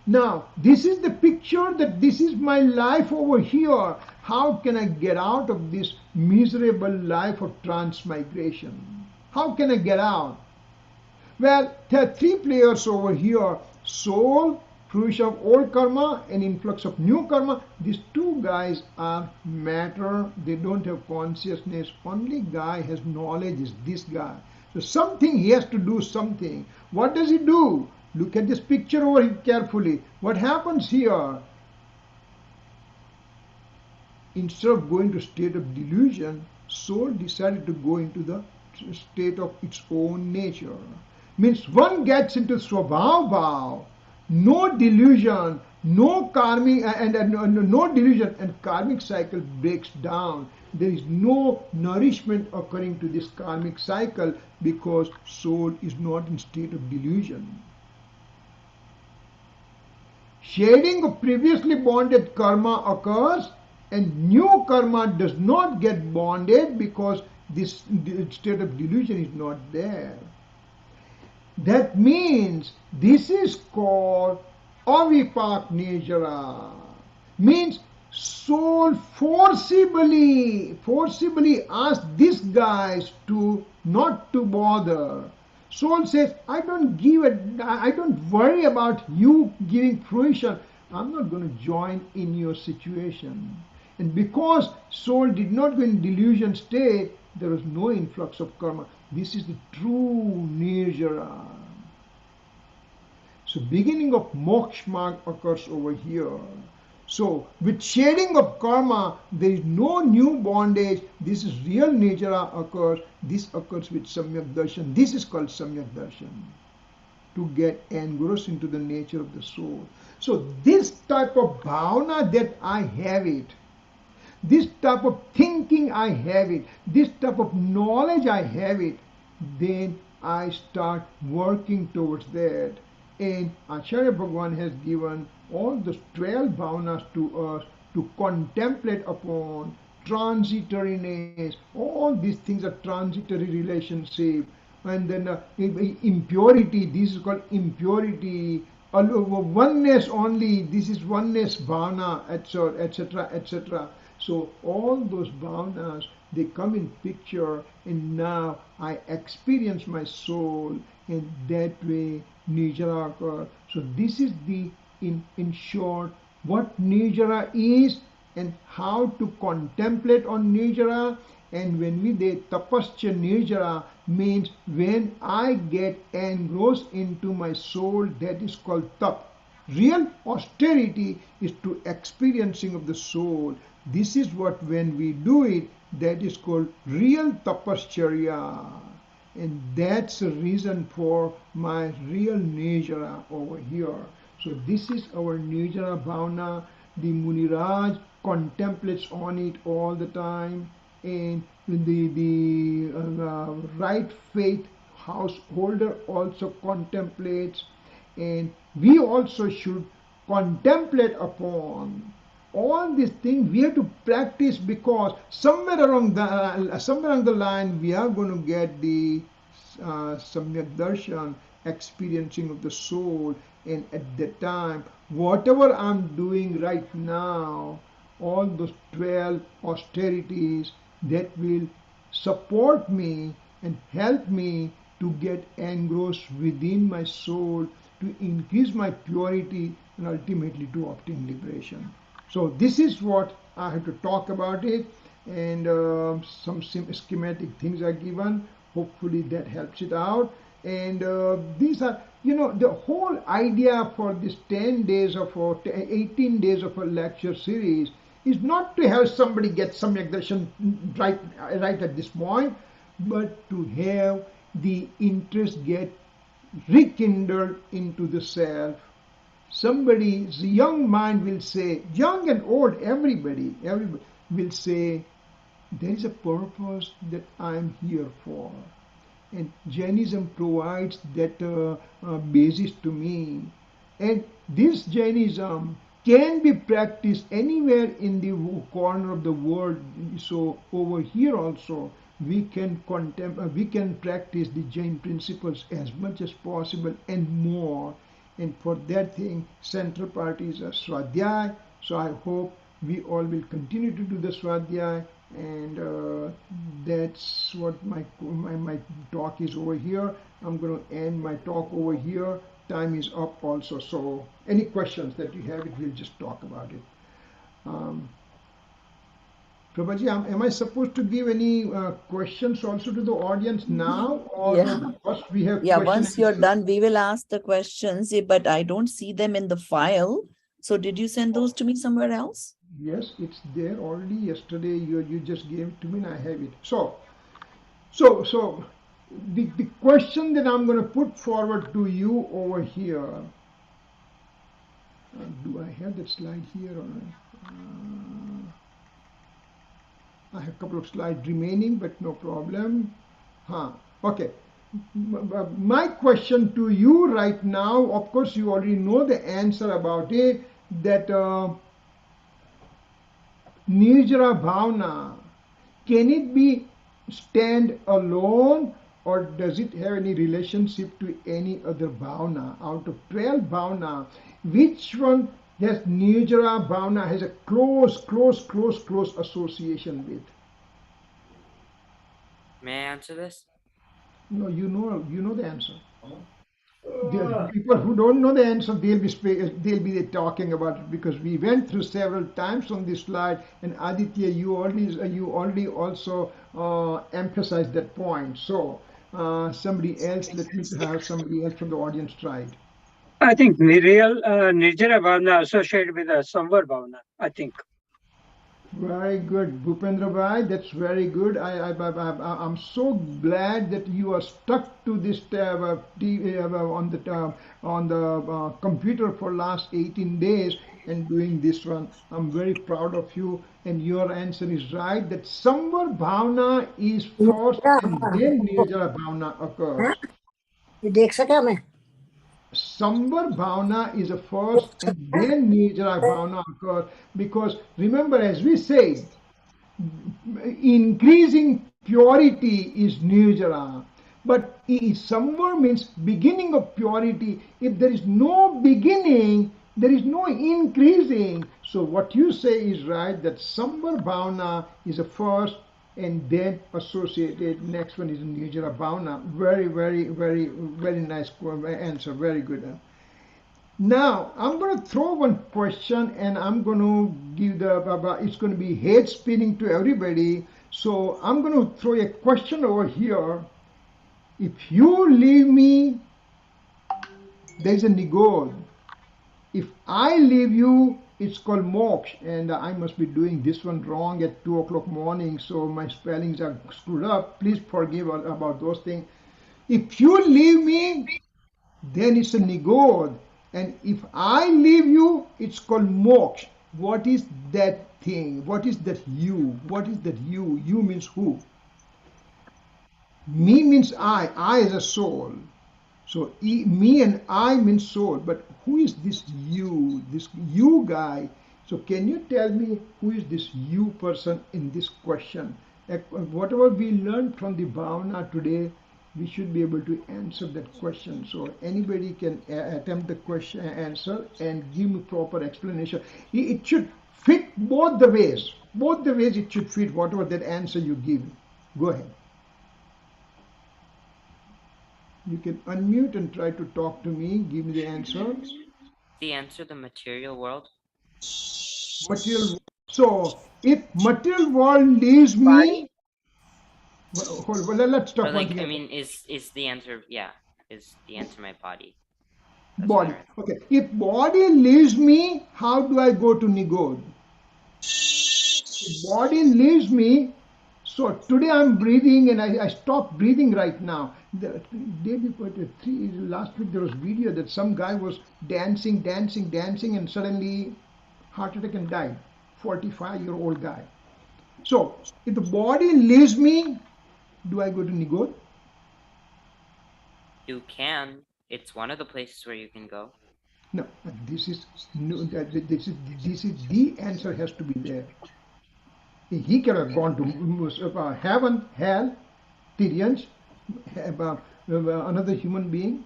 Now, this is the picture that this is my life over here. How can I get out of this miserable life of transmigration? How can I get out? Well, there are three players over here. Soul, fruition of old karma, and influx of new karma. These two guys are matter. They don't have consciousness. Only guy has knowledge is this guy. So something he has to do something. What does he do? Look at this picture over here carefully. What happens here? Instead of going to state of delusion, soul decided to go into the state of its own nature. Means one gets into swabhav bhav, no delusion, no karmic and no delusion, and karmic cycle breaks down. There is no nourishment occurring to this karmic cycle because soul is not in state of delusion. Shading of previously bonded karma occurs, and new karma does not get bonded because this state of delusion is not there. That means this is called avipak nirjara. Means soul forcibly asks these guys to not to bother. Soul says, I don't worry about you giving fruition. I'm not going to join in your situation. And because soul did not go in delusion state, there was no influx of karma. This is the true Nirjara. So beginning of moksha marg occurs over here. So with shading of karma, there is no new bondage. This is real Nirjara occurs. This occurs with samyak darshan. This is called samyak darshan. To get engrossed into the nature of the soul. So this type of bhavna that I have it, this type of thinking I have it, this type of knowledge I have it, then I start working towards that. And Acharya Bhagavan has given all the 12 bhavnas to us to contemplate upon transitoriness. All these things are transitory relationship. and then impurity, this is called impurity. Oneness only, this is oneness bhavna, etc., etc., etc. So all those bhavnas, they come in picture, and now I experience my soul, and that way Nirjara occurs. So this is the, in short, what Nirjara is and how to contemplate on Nirjara. And when we say tapasya Nirjara, means when I get engrossed into my soul, that is called tap. Real austerity is to experiencing of the soul. This is what, when we do it, that is called real tapascharya. And that's the reason for my real Nirjara over here. So this is our Nirjara bhavna. The Muniraj contemplates on it all the time, and the right faith householder also contemplates, and we also should contemplate upon all these things. We have to practice, because somewhere along the line we are going to get the samyak darshan, experiencing of the soul. And at that time, whatever I'm doing right now, all those 12 austerities, that will support me and help me to get engrossed within my soul, to increase my purity, and ultimately to obtain liberation. So this is what I have to talk about it, and some schematic things are given. Hopefully that helps it out. And these are, the whole idea for this 10 days of 18 days of a lecture series is not to have somebody get samyak darshan right at this point, but to have the interest get rekindled into the self. Somebody's young mind will say, young and old, everybody will say, there is a purpose that I'm here for. And Jainism provides that basis to me. And this Jainism can be practiced anywhere in the corner of the world. So over here also, we can practice the Jain principles as much as possible and more. And for that thing, central part is a Swadhyay. So I hope we all will continue to do the Swadhyay. And that's what my talk is over here. I'm going to end my talk over here. Time is up also. So any questions that you have, we'll just talk about it. Prabhaji, am I supposed to give any questions also to the audience now, or first we have Yeah, questions? once you're done, we will ask the questions, but I don't see them in the file. So did you send those to me somewhere else? Yes, it's there already. Yesterday you just gave it to me and I have it. So the question that I'm going to put forward to you over here, do I have that slide here? Or I have a couple of slides remaining, but no problem. Okay. My question to you right now, of course you already know the answer about it, that Nirjara bhavna, can it be stand alone, or does it have any relationship to any other bhavna? Out of 12 bhavna, which one has Nirjara bhavna has a close association with? May I answer this? No, you know the answer. The people who don't know the answer, they'll be talking about it, because we went through several times on this slide, and Aditya, you already also emphasized that point. So somebody else, let me have somebody else from the audience try it. I think real Nirjara Bhavna associated with a Samvar Bhavna, I think. Very good, Bhupendra Bhai. That's very good. I'm so glad that you are stuck to this on the computer for last 18 days and doing this one. I'm very proud of you. And your answer is right. That Samvar Bhavna is first, and then Nirjara Bhavna occurs. ये देख सका मैं Samvar Bhavna is a first, and then Nirjara Bhavna occurs. Because remember, as we said, increasing purity is Nirjara. But samvar means beginning of purity. If there is no beginning, there is no increasing. So what you say is right, that samvar bhavna is a first and then associated. Next one is Nirjara bhavna. Very, very, very, very nice answer. Very good. Now, I'm going to throw one question and I'm going to give it's going to be head spinning to everybody. So I'm going to throw a question over here. If you leave me, there's a nigod. If I leave you, it's called moksha. And I must be doing this one wrong at 2 o'clock morning, so my spellings are screwed up. Please forgive about those things. If you leave me, then it's a nigod. And if I leave you, it's called moksha. What is that thing? What is that you? What is that you? You means who? Me means I is a soul. So me and I means soul. But who is this you guy? So can you tell me who is this you person in this question? Whatever we learned from the bhavna today, we should be able to answer that question. So anybody can attempt the question answer and give me proper explanation. It should fit both the ways. Both the ways it should fit whatever that answer you give. Go ahead. You can unmute and try to talk to me. Give me the answer. The answer, the material world. Material. So if material world leaves me, let's talk Or like, one I thing. mean, is the answer, yeah, is the answer my body? Body. Okay. If body leaves me, how do I go to nigod? If body leaves me, so today I'm breathing and I stop breathing right now. The day before, last week there was video that some guy was dancing and suddenly heart attack and died. 45-year-old guy. So if the body leaves me, do I go to nigod? You can. It's one of the places where you can go. No, this is the answer has to be there. He could have gone to heaven, hell, Tyrians, another human being.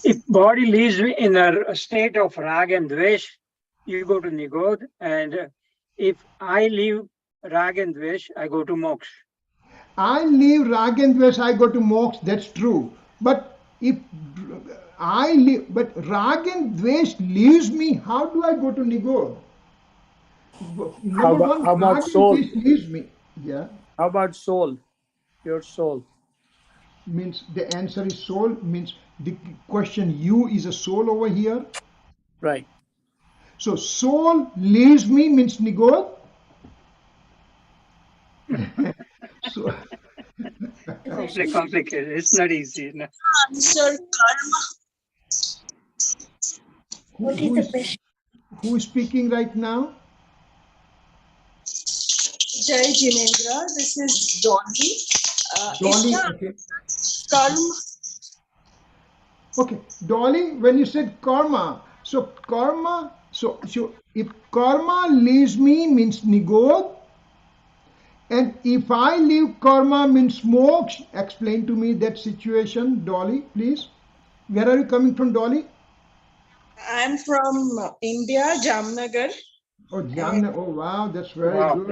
If body leaves in a state of rag and dvesh, you go to nigod. And if I leave rag and dvesh, I go to moksha. I leave rag and dvesh, I go to moksha. That's true. But if I leave, but rag and dvesh leaves me, how do I go to nigod? Number one, how about rag soul? and dvesh leaves me. Yeah. How about soul? Your soul. Means the answer is soul. Means the question you is a soul over here. Right. So soul leaves me means nigod. So Complicated. It's not easy. No. Answer karma. What is the question? who is speaking right now? Jai Jinendra, this is Dolly. Dolly, Is okay. karma? Okay, Dolly, when you said karma, so if karma leaves me means nigod, and if I leave karma means moksha, explain to me that situation, Dolly, please. Where are you coming from, Dolly? I'm from India, Jamnagar. Oh, Jamna. Oh, wow, that's very good.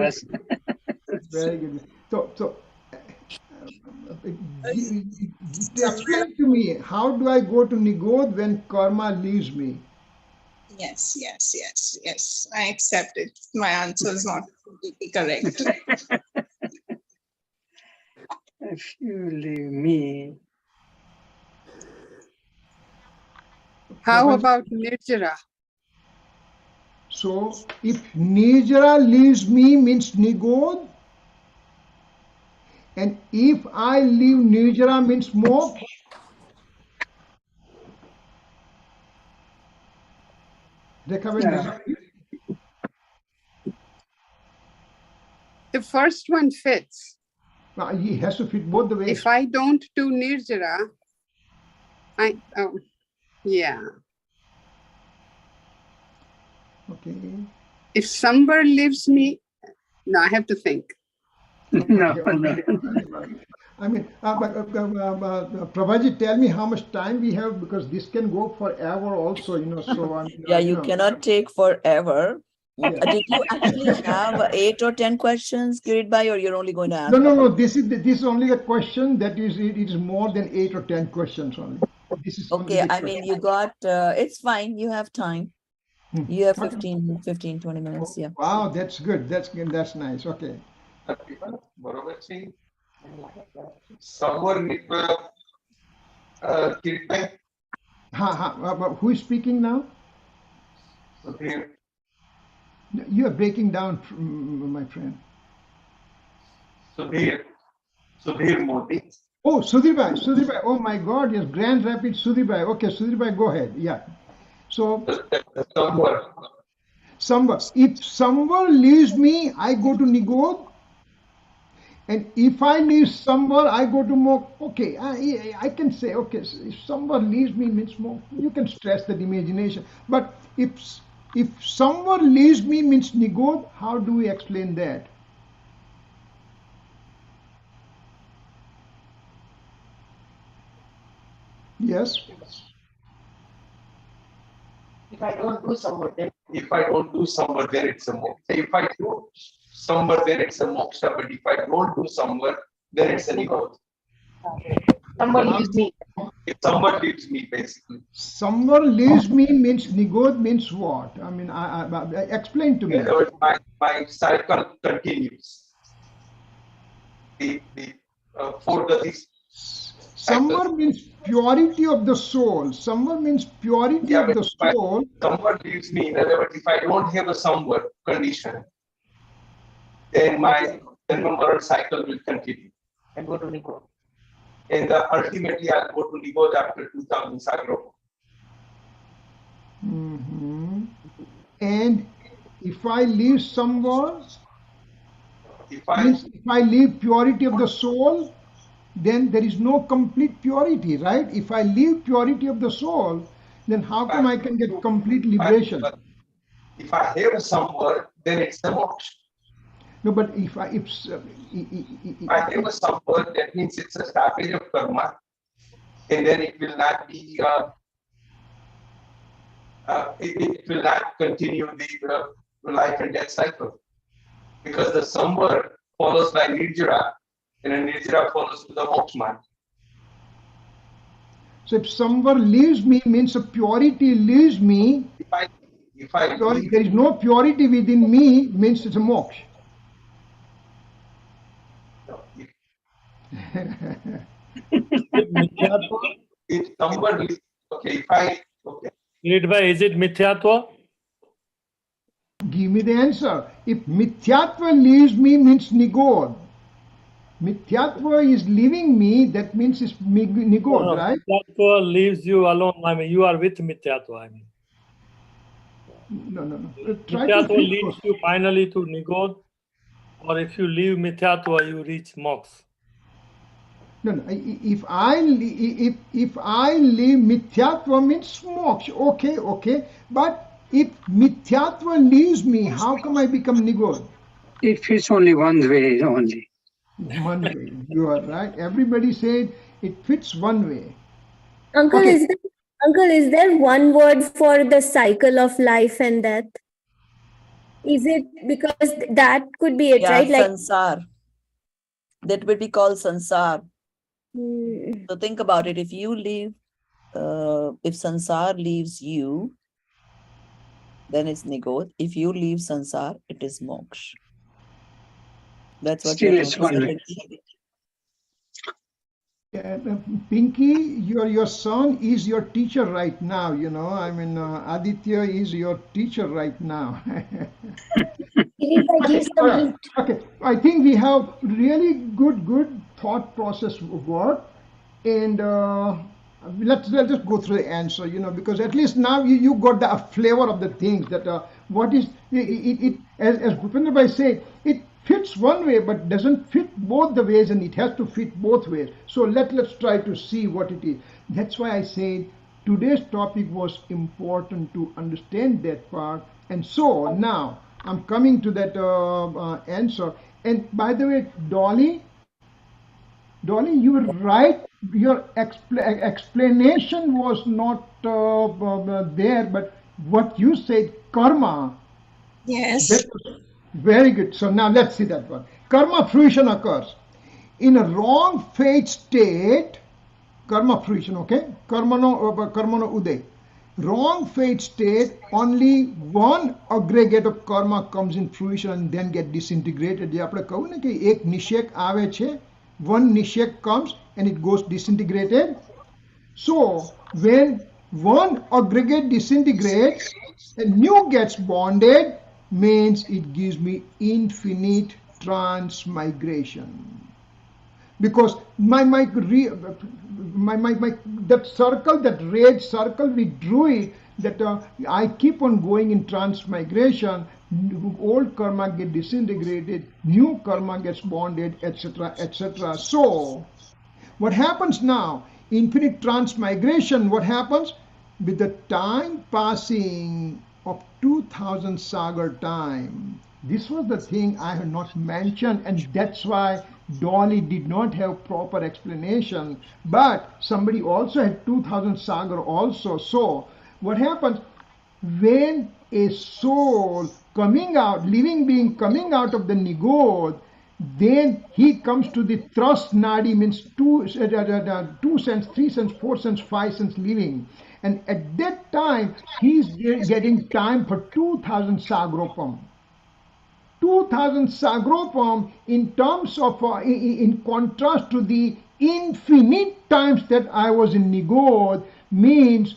That's Very good. So explain to me, how do I go to nigod when karma leaves me? Yes. I accept it. My answer is not completely correct. if you leave me. How about Nirjara? So if Nirjara leaves me means nigod, and if I leave Nirjara means moksha. The first one fits. He has to fit both the ways. If I don't do Nirjara, yeah. Okay. If somebody leaves me, no, I have to think. No. I mean, Prabhaji, tell me how much time we have because this can go forever also, So, I mean, Yeah, you cannot take forever. Yeah. Did you actually have 8 or 10 questions, Kirit Bhai, or you're only going to ask? No. This is only a question that is it is more than 8 or 10 questions only. This is only Okay, the I mean, you got, it's fine. You have time. question. You have Okay. 15, 20 minutes. Yeah. Wow, that's good. That's good. That's nice. Okay. बरोबर છે somewhere Kirit bhai, Who is speaking now? Sudhir, You are breaking down, my friend. Sudhir, Sudhir Modi. Oh, Sudhir Bhai. Oh my God, yes, Grand Rapids, Sudhir Bhai. Okay, Sudhir Bhai, go ahead. Yeah. So, Somewhere. if someone leaves me, I go to Nigod. And if I leave somewhere, I go to Mok. Okay, I can say, okay, so if someone leaves me means Mok. You can stress that imagination. But if someone leaves me means Nigod, how do we explain that? Yes. If I don't do somewhere, then it's a moksha. If I do somewhere, then it's a moksha. But if I don't do somewhere, then it's a nirodha. Someone leaves me. If someone leaves me, basically. Someone leaves me means Nigod means what? I mean, I explain to me. In other words, my cycle continues. The four gatis. Samvar means purity of the soul. Samvar means purity of the soul. Somewhere leaves me. In other words, if I don't have a somewhere condition, then my moral cycle will continue. And go to Nigo. And ultimately, I'll go to Nigo after 2000 Sagro. And if I leave somewhere, If I leave purity of the soul, then there is no complete purity, right? If I leave purity of the soul, then how come I can get complete liberation? If I have a somewhere, then it's the moksha. No, but if I have a somewhere, that means it's a stoppage of karma, and then it will not be. It will not continue the life and death cycle because the somewhere follows by Nirjara, and a Nirjara follows to the moksha. So if someone leaves me means a purity leaves me. If I leave, there is no purity within me means it's a moksha. If someone leaves, okay, if I okay. Is it mithyatva? Give me the answer. If mithyatva leaves me means nigod. Mithyatva is leaving me, that means it's nigod, right? Mithyatva leaves you alone. I mean, you are with mithyatva. I mean, no. Mithyatva leads you finally to nigod, or if you leave mithyatva, you reach moksha. No. If I leave mithyatva means moksha. Okay. But if mithyatva leaves me, how come I become nigod? It fits only one way only. One way. You are right. Everybody said it fits one way. Uncle, Okay. is there one word for the cycle of life and death? Is it because that could be it, Yeah, right? Like sansar. That would be called sansar. So think about it. If you leave, if sansar leaves you, then it's nigod. If you leave sansar, it is moksha. That's what Still it's one way. Pinky, your son is your teacher right now, I mean, Aditya is your teacher right now. Okay, I think we have really good thought process work, and let's just go through the answer, because at least now you got the flavor of the things that what is it as Bhupendra Bhai said, it fits one way but doesn't fit both the ways, and it has to fit both ways. So let's try to see what it is. That's why I said today's topic was important to understand that part. And so now I'm coming to that answer. And by the way, Dolly, Dolly, you were right. Your explanation was not there, but what you said, karma, Yes. that was very good. So now let's see that one. Karma fruition occurs in a wrong fate state. Karma fruition, okay? Karma no uday. Wrong fate state, only one aggregate of karma comes in fruition and then get disintegrated. જે આપણે કહું ને કે એક નિષેક આવે છે, one નિષેક comes and it goes disintegrated. So when one aggregate disintegrates, a new gets bonded, means it gives me infinite transmigration. Because that circle, that red circle, we drew it, that I keep on going in transmigration, old karma get disintegrated, new karma gets bonded, etc., etc. So what happens now? Infinite transmigration, what happens? With the time passing of 2000 sagar time, this was the thing I had not mentioned, and that's why Dolly did not have proper explanation, but somebody also had 2000 sagar also. So what happens when a soul coming out, living being coming out of the nigod, then he comes to the thrust nadi, means 2 cents, 3 cents, 4 cents, 5 cents living, and at that time he's getting time for 2000 sagropam. 2000 sagropam in terms of in contrast to the infinite times that I was in nigod, means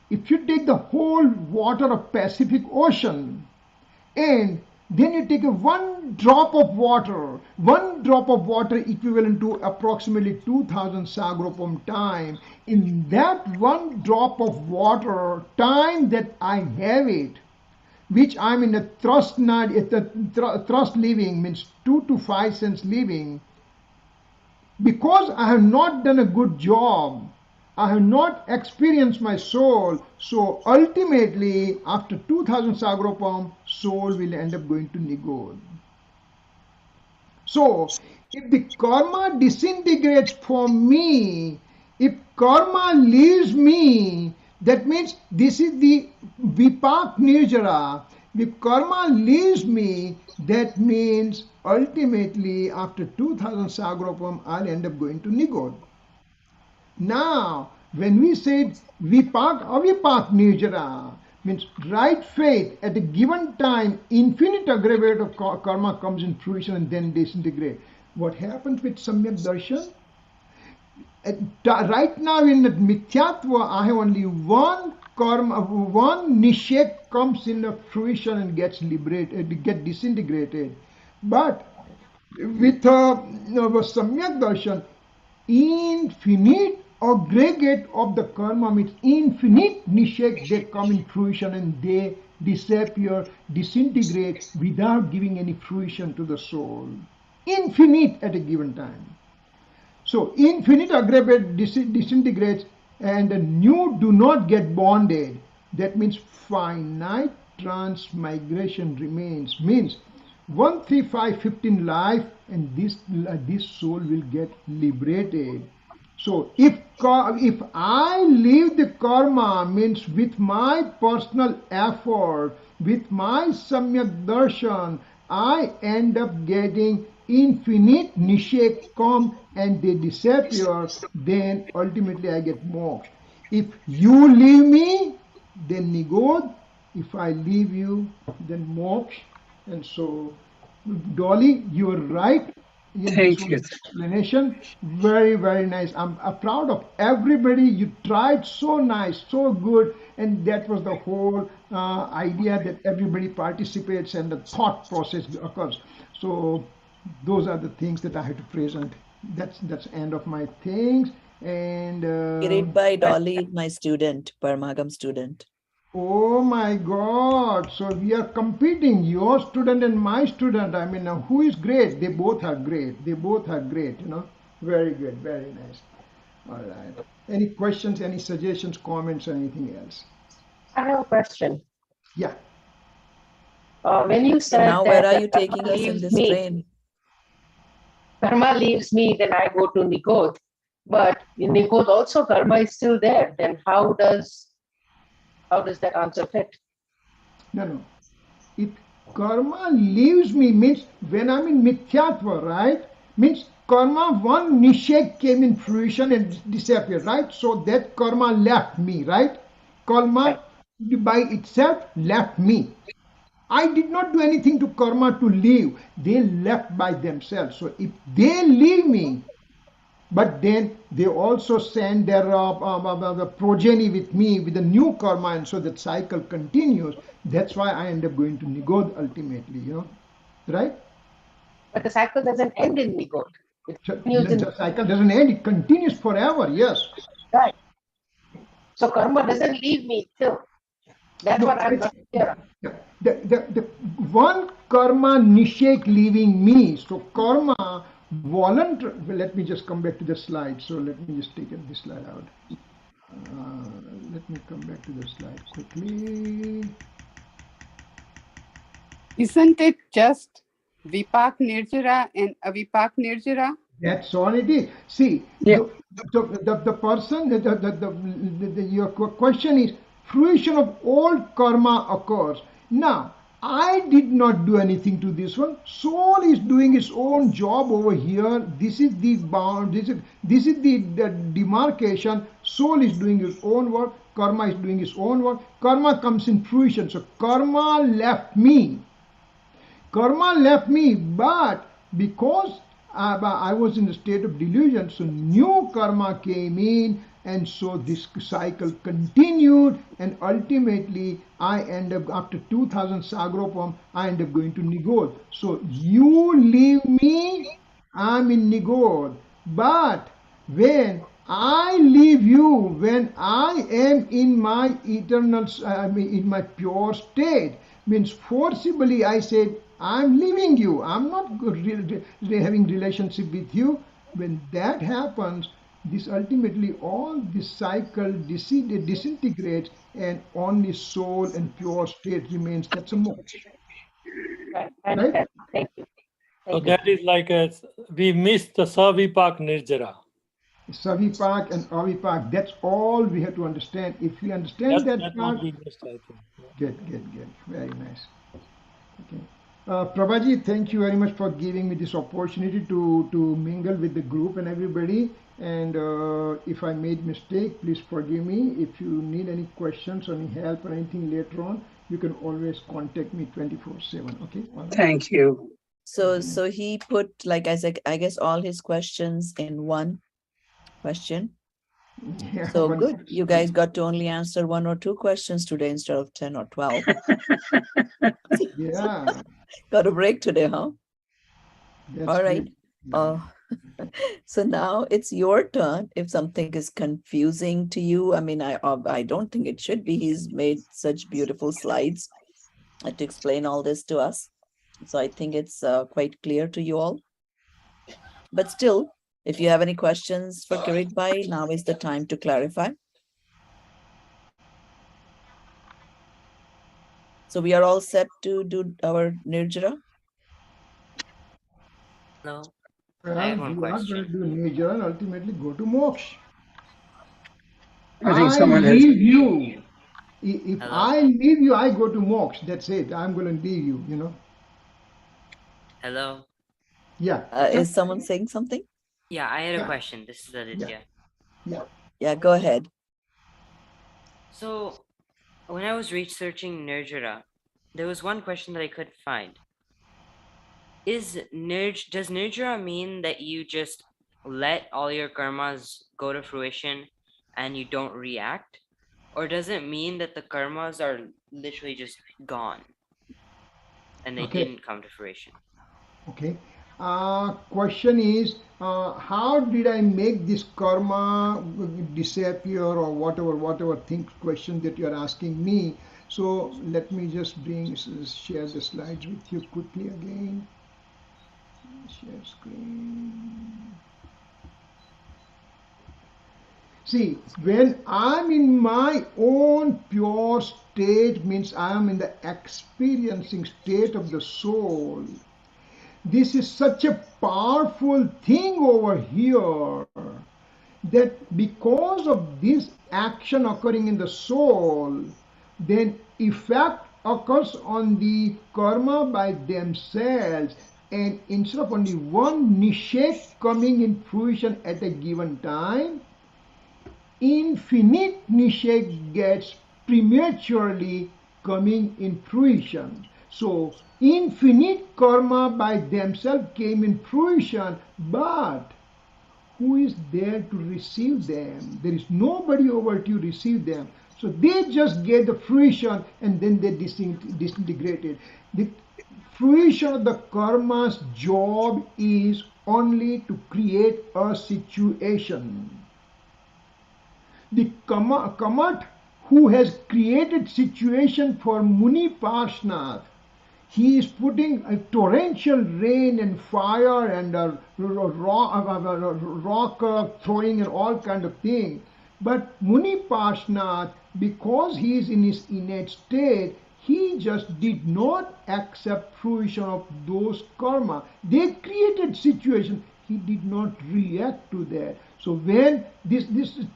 if you take the whole water of Pacific Ocean and then you take one drop of water equivalent to approximately 2000 sagropam time, in that one drop of water time that I have it, which I'm in a thrust living, means 2 to 5 cents living, because I have not done a good job, I have not experienced my soul, so ultimately after 2000 sagropam, soul will end up going to nigod. So if the karma disintegrates for me, if karma leaves me, that means this is the vipak nirjara. If karma leaves me, that means ultimately after 2000 sagropam, I'll end up going to nigod. Now, when we said vipak avipak nirjara, means right faith at a given time, infinite aggregate of karma comes in fruition and then disintegrate. What happens with samyak darshan? Right now in the mithyatva, I have only one karma, one nishek comes in the fruition and gets liberated, get disintegrated. But with samyak darshan, infinite aggregate of the karma, means infinite nishek, they come in fruition and they disappear, disintegrate without giving any fruition to the soul. Infinite at a given time. So infinite aggregate disintegrates and the new do not get bonded. That means finite transmigration remains. Means 13515 life and this soul will get liberated. So if I leave the karma, means with my personal effort, with my samyak darshan, I end up getting infinite nishek come and they disappear, then ultimately I get moksha. If you leave me, then nigod. If I leave you, then moksha. And so, Dolly, you are right. Thank you. Explanation, very, very nice. I'm proud of everybody. You tried so nice, so good, and that was the whole idea, that everybody participates and the thought process occurs. So those are the things that I had to present. That's end of my things. And Kirit by Dolly is my student, Parmagam student. oh my God! So we are competing, your student and my student. I mean, who is great? They both are great. They both are great. Very good, very nice. All right. Any questions? Any suggestions? Comments? Or anything else? I have a question. Yeah. When you said Now, that where are you taking us in leaves this me, train? karma leaves me, then I go to Nigod. But in Nigod also karma is still there. Then how does that answer fit? No. If karma leaves me means when I'm in mithyatva, right? Means karma, one nishek came in fruition and disappeared, right? So that karma left me, right? Karma by itself left me. I did not do anything to karma to leave. They left by themselves. So if they leave me, but then they also send their the progeny with me with a new karma, and so that cycle continues. That's why I end up going to Nigod ultimately, right? But the cycle doesn't end in Nigod. So the cycle doesn't end; it continues forever. Yes. Right. So karma doesn't leave me too. That's what I'm not clear on. The one karma nishek leaving me. So karma voluntary. Let me just come back to the slide. So let me just take this slide out. Let me come back to the slide quickly. Isn't it just Vipak Nirjara and Avipak Nirjara? That's all it is. See, Yeah. the person, your question is, fruition of all karma occurs. Now, I did not do anything to this one. Soul is doing its own job over here. This is the bound. This is the demarcation. Soul is doing its own work. Karma is doing its own work. Karma comes in fruition. So karma left me. Karma left me, but because I was in a state of delusion, so new karma came in, and so this cycle continued, and ultimately I end up, after 2000 Sagropam, I end up going to Nigod. So you leave me, I'm in Nigod. But when I leave you, when I am in my eternal, in my pure state, means forcibly I said, I'm leaving you. I'm not having relationship with you. When that happens, this ultimately all this cycle disintegrates, and only soul and pure state remains. That's a moksha. Right? Thank you. So that is like we missed the Savipak Nirjara. Savipak and Avipak, that's all we have to understand. If we understand that that's part, what we missed, I think. good. Very nice. Okay. Prabhaji, thank you very much for giving me this opportunity to mingle with the group and everybody. And if I made mistake, please forgive me. If you need any questions or any help or anything later on, you can always contact me 24/7. Okay. Thank you. So he put, like I guess all his questions in one question. Yeah, So good. You guys got to only answer 1 or 2 questions today instead of 10 or 12. Yeah. Got a break today, huh? That's all right. great. So now it's your turn. If something is confusing to you, I mean, I don't think it should be. He's made such beautiful slides to explain all this to us. So I think it's quite clear to you all. But still, if you have any questions for Kirit Bhai, now is the time to clarify. So we are all set to do our Nirjara? No. Well, I have one we are going to question. do Nirjara and ultimately go to moksha. I think I someone has. leave you. If Hello? I leave you, I go to moksha. That's it. I'm going to leave you, Hello? Yeah. Is someone saying something? Yeah, I had a question. This is Aaditya. Yeah, go ahead. So, when I was researching Nirjara, there was one question that I couldn't find. Does Nirjara mean that you just let all your karmas go to fruition and you don't react? Or does it mean that the karmas are literally just gone and they didn't come to fruition? Okay. Question is, how did I make this karma disappear, or whatever question that you are asking me? So let me just share the slides with you quickly again. Share screen. See, when I'm in my own pure state, means I am in the experiencing state of the soul. this is such a powerful thing over here that because of this action occurring in the soul, then effect occurs on the karma by themselves, and instead of only one nishek coming in fruition at a given time, infinite nishek gets prematurely coming in fruition. So infinite karma by themselves came in fruition, but who is there to receive them? There is nobody over to receive them. So they just get the fruition and then they disintegrated. The fruition of the karma's job is only to create a situation. The Kamat who has created situation for Muni Parshnath, he is putting a torrential rain and fire and rock throwing and all kind of thing. But Muni Parshnath, because he is in his innate state, he just did not accept fruition of those karma. They created situation. He did not react to that. So when this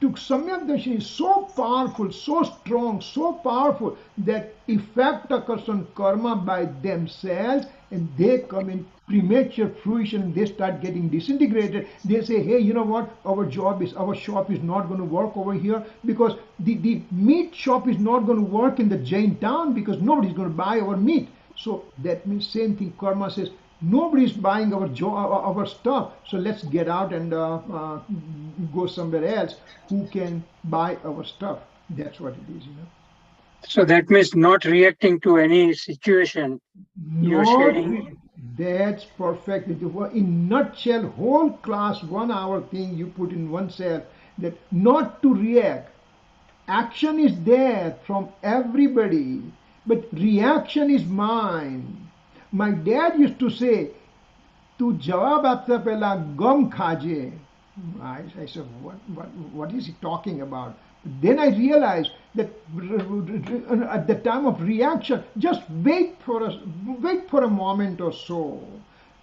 took Samyak Darshan is so powerful, so strong, so powerful that effect occurs on karma by themselves and they come in premature fruition, they start getting disintegrated. They say, hey, you know what, our shop is not going to work over here because the meat shop is not going to work in the Jain town because nobody's going to buy our meat. So that means same thing, karma says, nobody's buying our stuff, so let's get out and go somewhere else who can buy our stuff. That's what it is, So that means not reacting to any situation. You're sharing. That's perfect. In nutshell, whole class 1 hour thing you put in oneself, that not to react. Action is there from everybody, but reaction is mine. My dad used to say, "Tu jawab apta pehla gum khaje." I said, what is he talking about? Then I realized that at the time of reaction, just wait for a moment or so.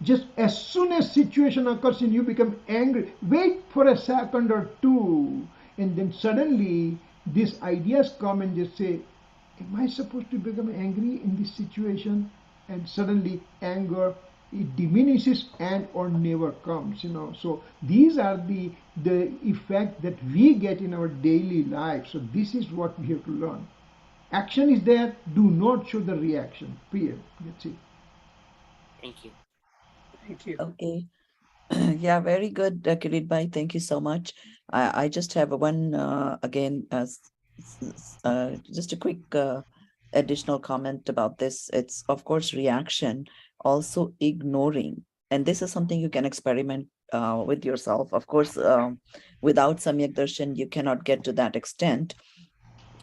Just as soon as situation occurs and you become angry, wait for a second or two, and then suddenly these ideas come and just say, am I supposed to become angry in this situation? And suddenly anger, it diminishes and or never comes. So these are the effect that we get in our daily life. So this is what we have to learn. Action is there, do not show the reaction, period. That's it. Thank you. Thank you. Okay. Yeah, very good, Kirit Bhai. Thank you so much. I just have one just a quick additional comment about this. It's of course reaction, also ignoring, and this is something you can experiment with yourself. Of course, without Samyak Darshan, you cannot get to that extent.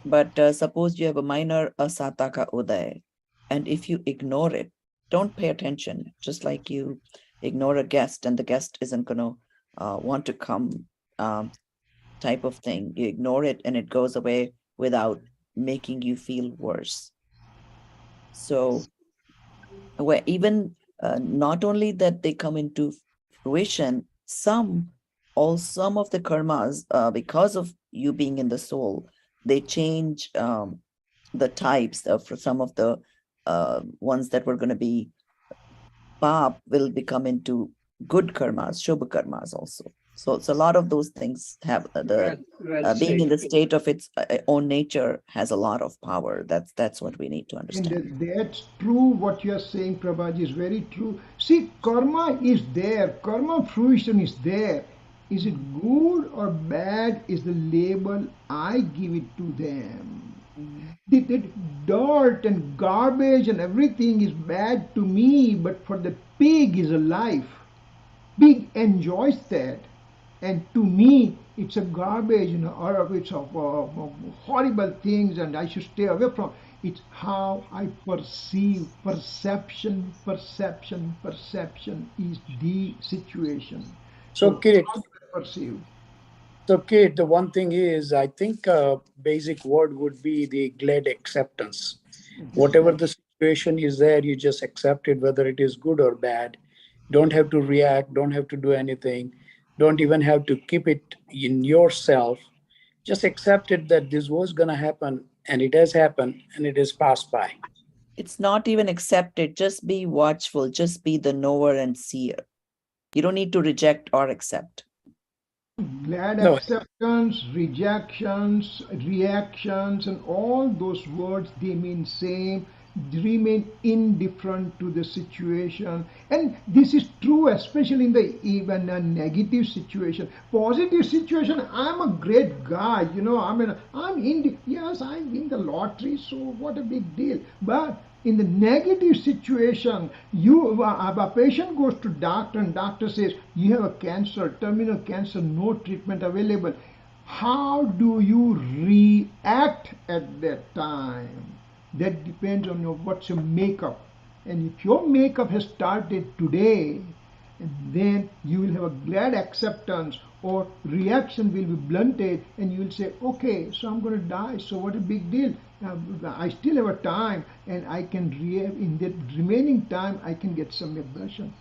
But suppose you have a minor Asataka Uday, and if you ignore it, don't pay attention, just like you ignore a guest and the guest isn't going to want to come, type of thing. You ignore it and it goes away without making you feel worse. So where even not only that they come into fruition, some of the karmas, because of you being in the soul, they change the types of some of the ones that were going to be pap will become into good karmas, shubha karmas also. So a lot of those things have being in the state of its own nature has a lot of power. That's what we need to understand. And that's true. What you are saying, Prabhaji, is very true. See, karma is there. Karma fruition is there. Is it good or bad is the label I give it to them. The dirt and garbage and everything is bad to me, but for the pig is a life. Pig enjoys that. And to me, it's a garbage, or it's a horrible things, and I should stay away from. It's how I perceive. Perception is the situation. So, Kirit, perceive. So, Kate, the one thing is, I think a basic word would be the glad acceptance. Whatever the situation is there, you just accept it, whether it is good or bad. Don't have to react, don't have to do anything, don't even have to keep it in yourself. Just accept it that this was going to happen, and it has happened, and it has passed by. It's not even accepted. Just be watchful. Just be the knower and seer. You don't need to reject or accept. Glad No. acceptance, rejections, reactions, and all those words, they mean same. Remain indifferent to the situation, and this is true especially in the even a negative situation. Positive situation, I'm a great guy, yes, I win the lottery, so what a big deal. But in the negative situation, a patient goes to doctor and doctor says you have a cancer, terminal cancer, no treatment available. How do you react at that time? That depends on what's your makeup. And if your makeup has started today, then you will have a glad acceptance, or reaction will be blunted, and you will say, okay, so I'm going to die, so what a big deal. I still have a time, and I can in that remaining time I can get some aversion.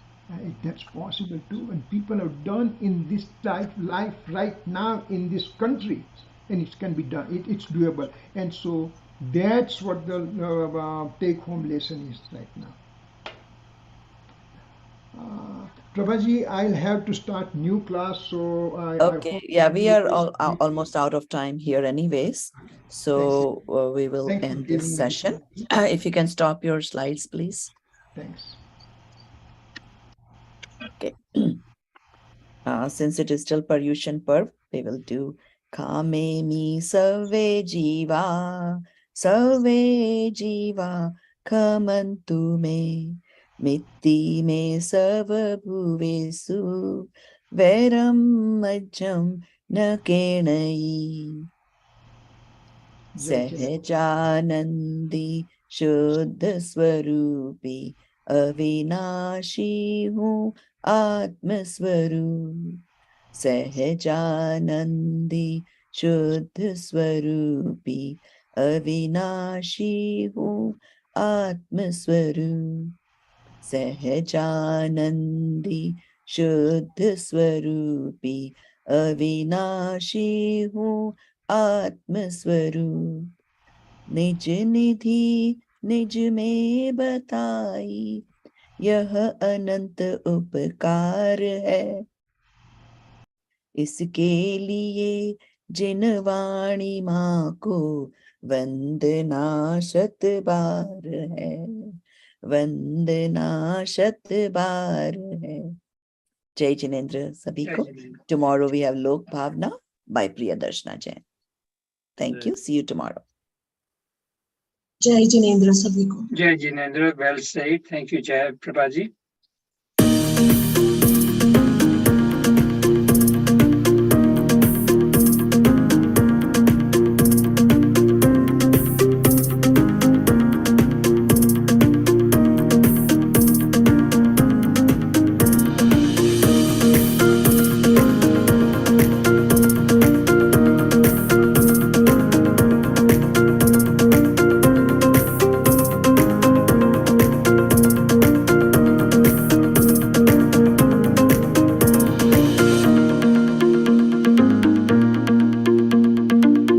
That's possible too, and people have done in this life right now in this country, and it can be done. It's doable, and so that's what the take-home lesson is right now. Prabhaji, I'll have to start new class, so Okay, yeah, we are almost out of time here anyways. So we will Thanks for end giving this me session. If you can stop your slides, please. Thanks. Okay. Since it is still Paryushan Parv, we will do Kame mi sarve jiva kamantu me mitti me sarva bhuvesu veram majjam na kenai Sahajanandi Shuddha Swarupi Avinashi Hu Atma Swarup Sahajanandi Shuddha Swarupi Avinashi Hu Atma Swarup Sahajanandi Shuddha Swarupi Avinashi Hu Atma Swarup निज निधि निज में बताई यह अनंत उपकार है इसके लिए जिन वाणी माँ को वंदना शत बार है वंदना शत बार है जय जिनेंद्र सभी को tomorrow we have Lok Bhavna by Priyadarshana Jain. Thank you. See you tomorrow. जय जिनेंद्र सभी को Jai Jinendra, well said. Thank you, Jai Prabhaji.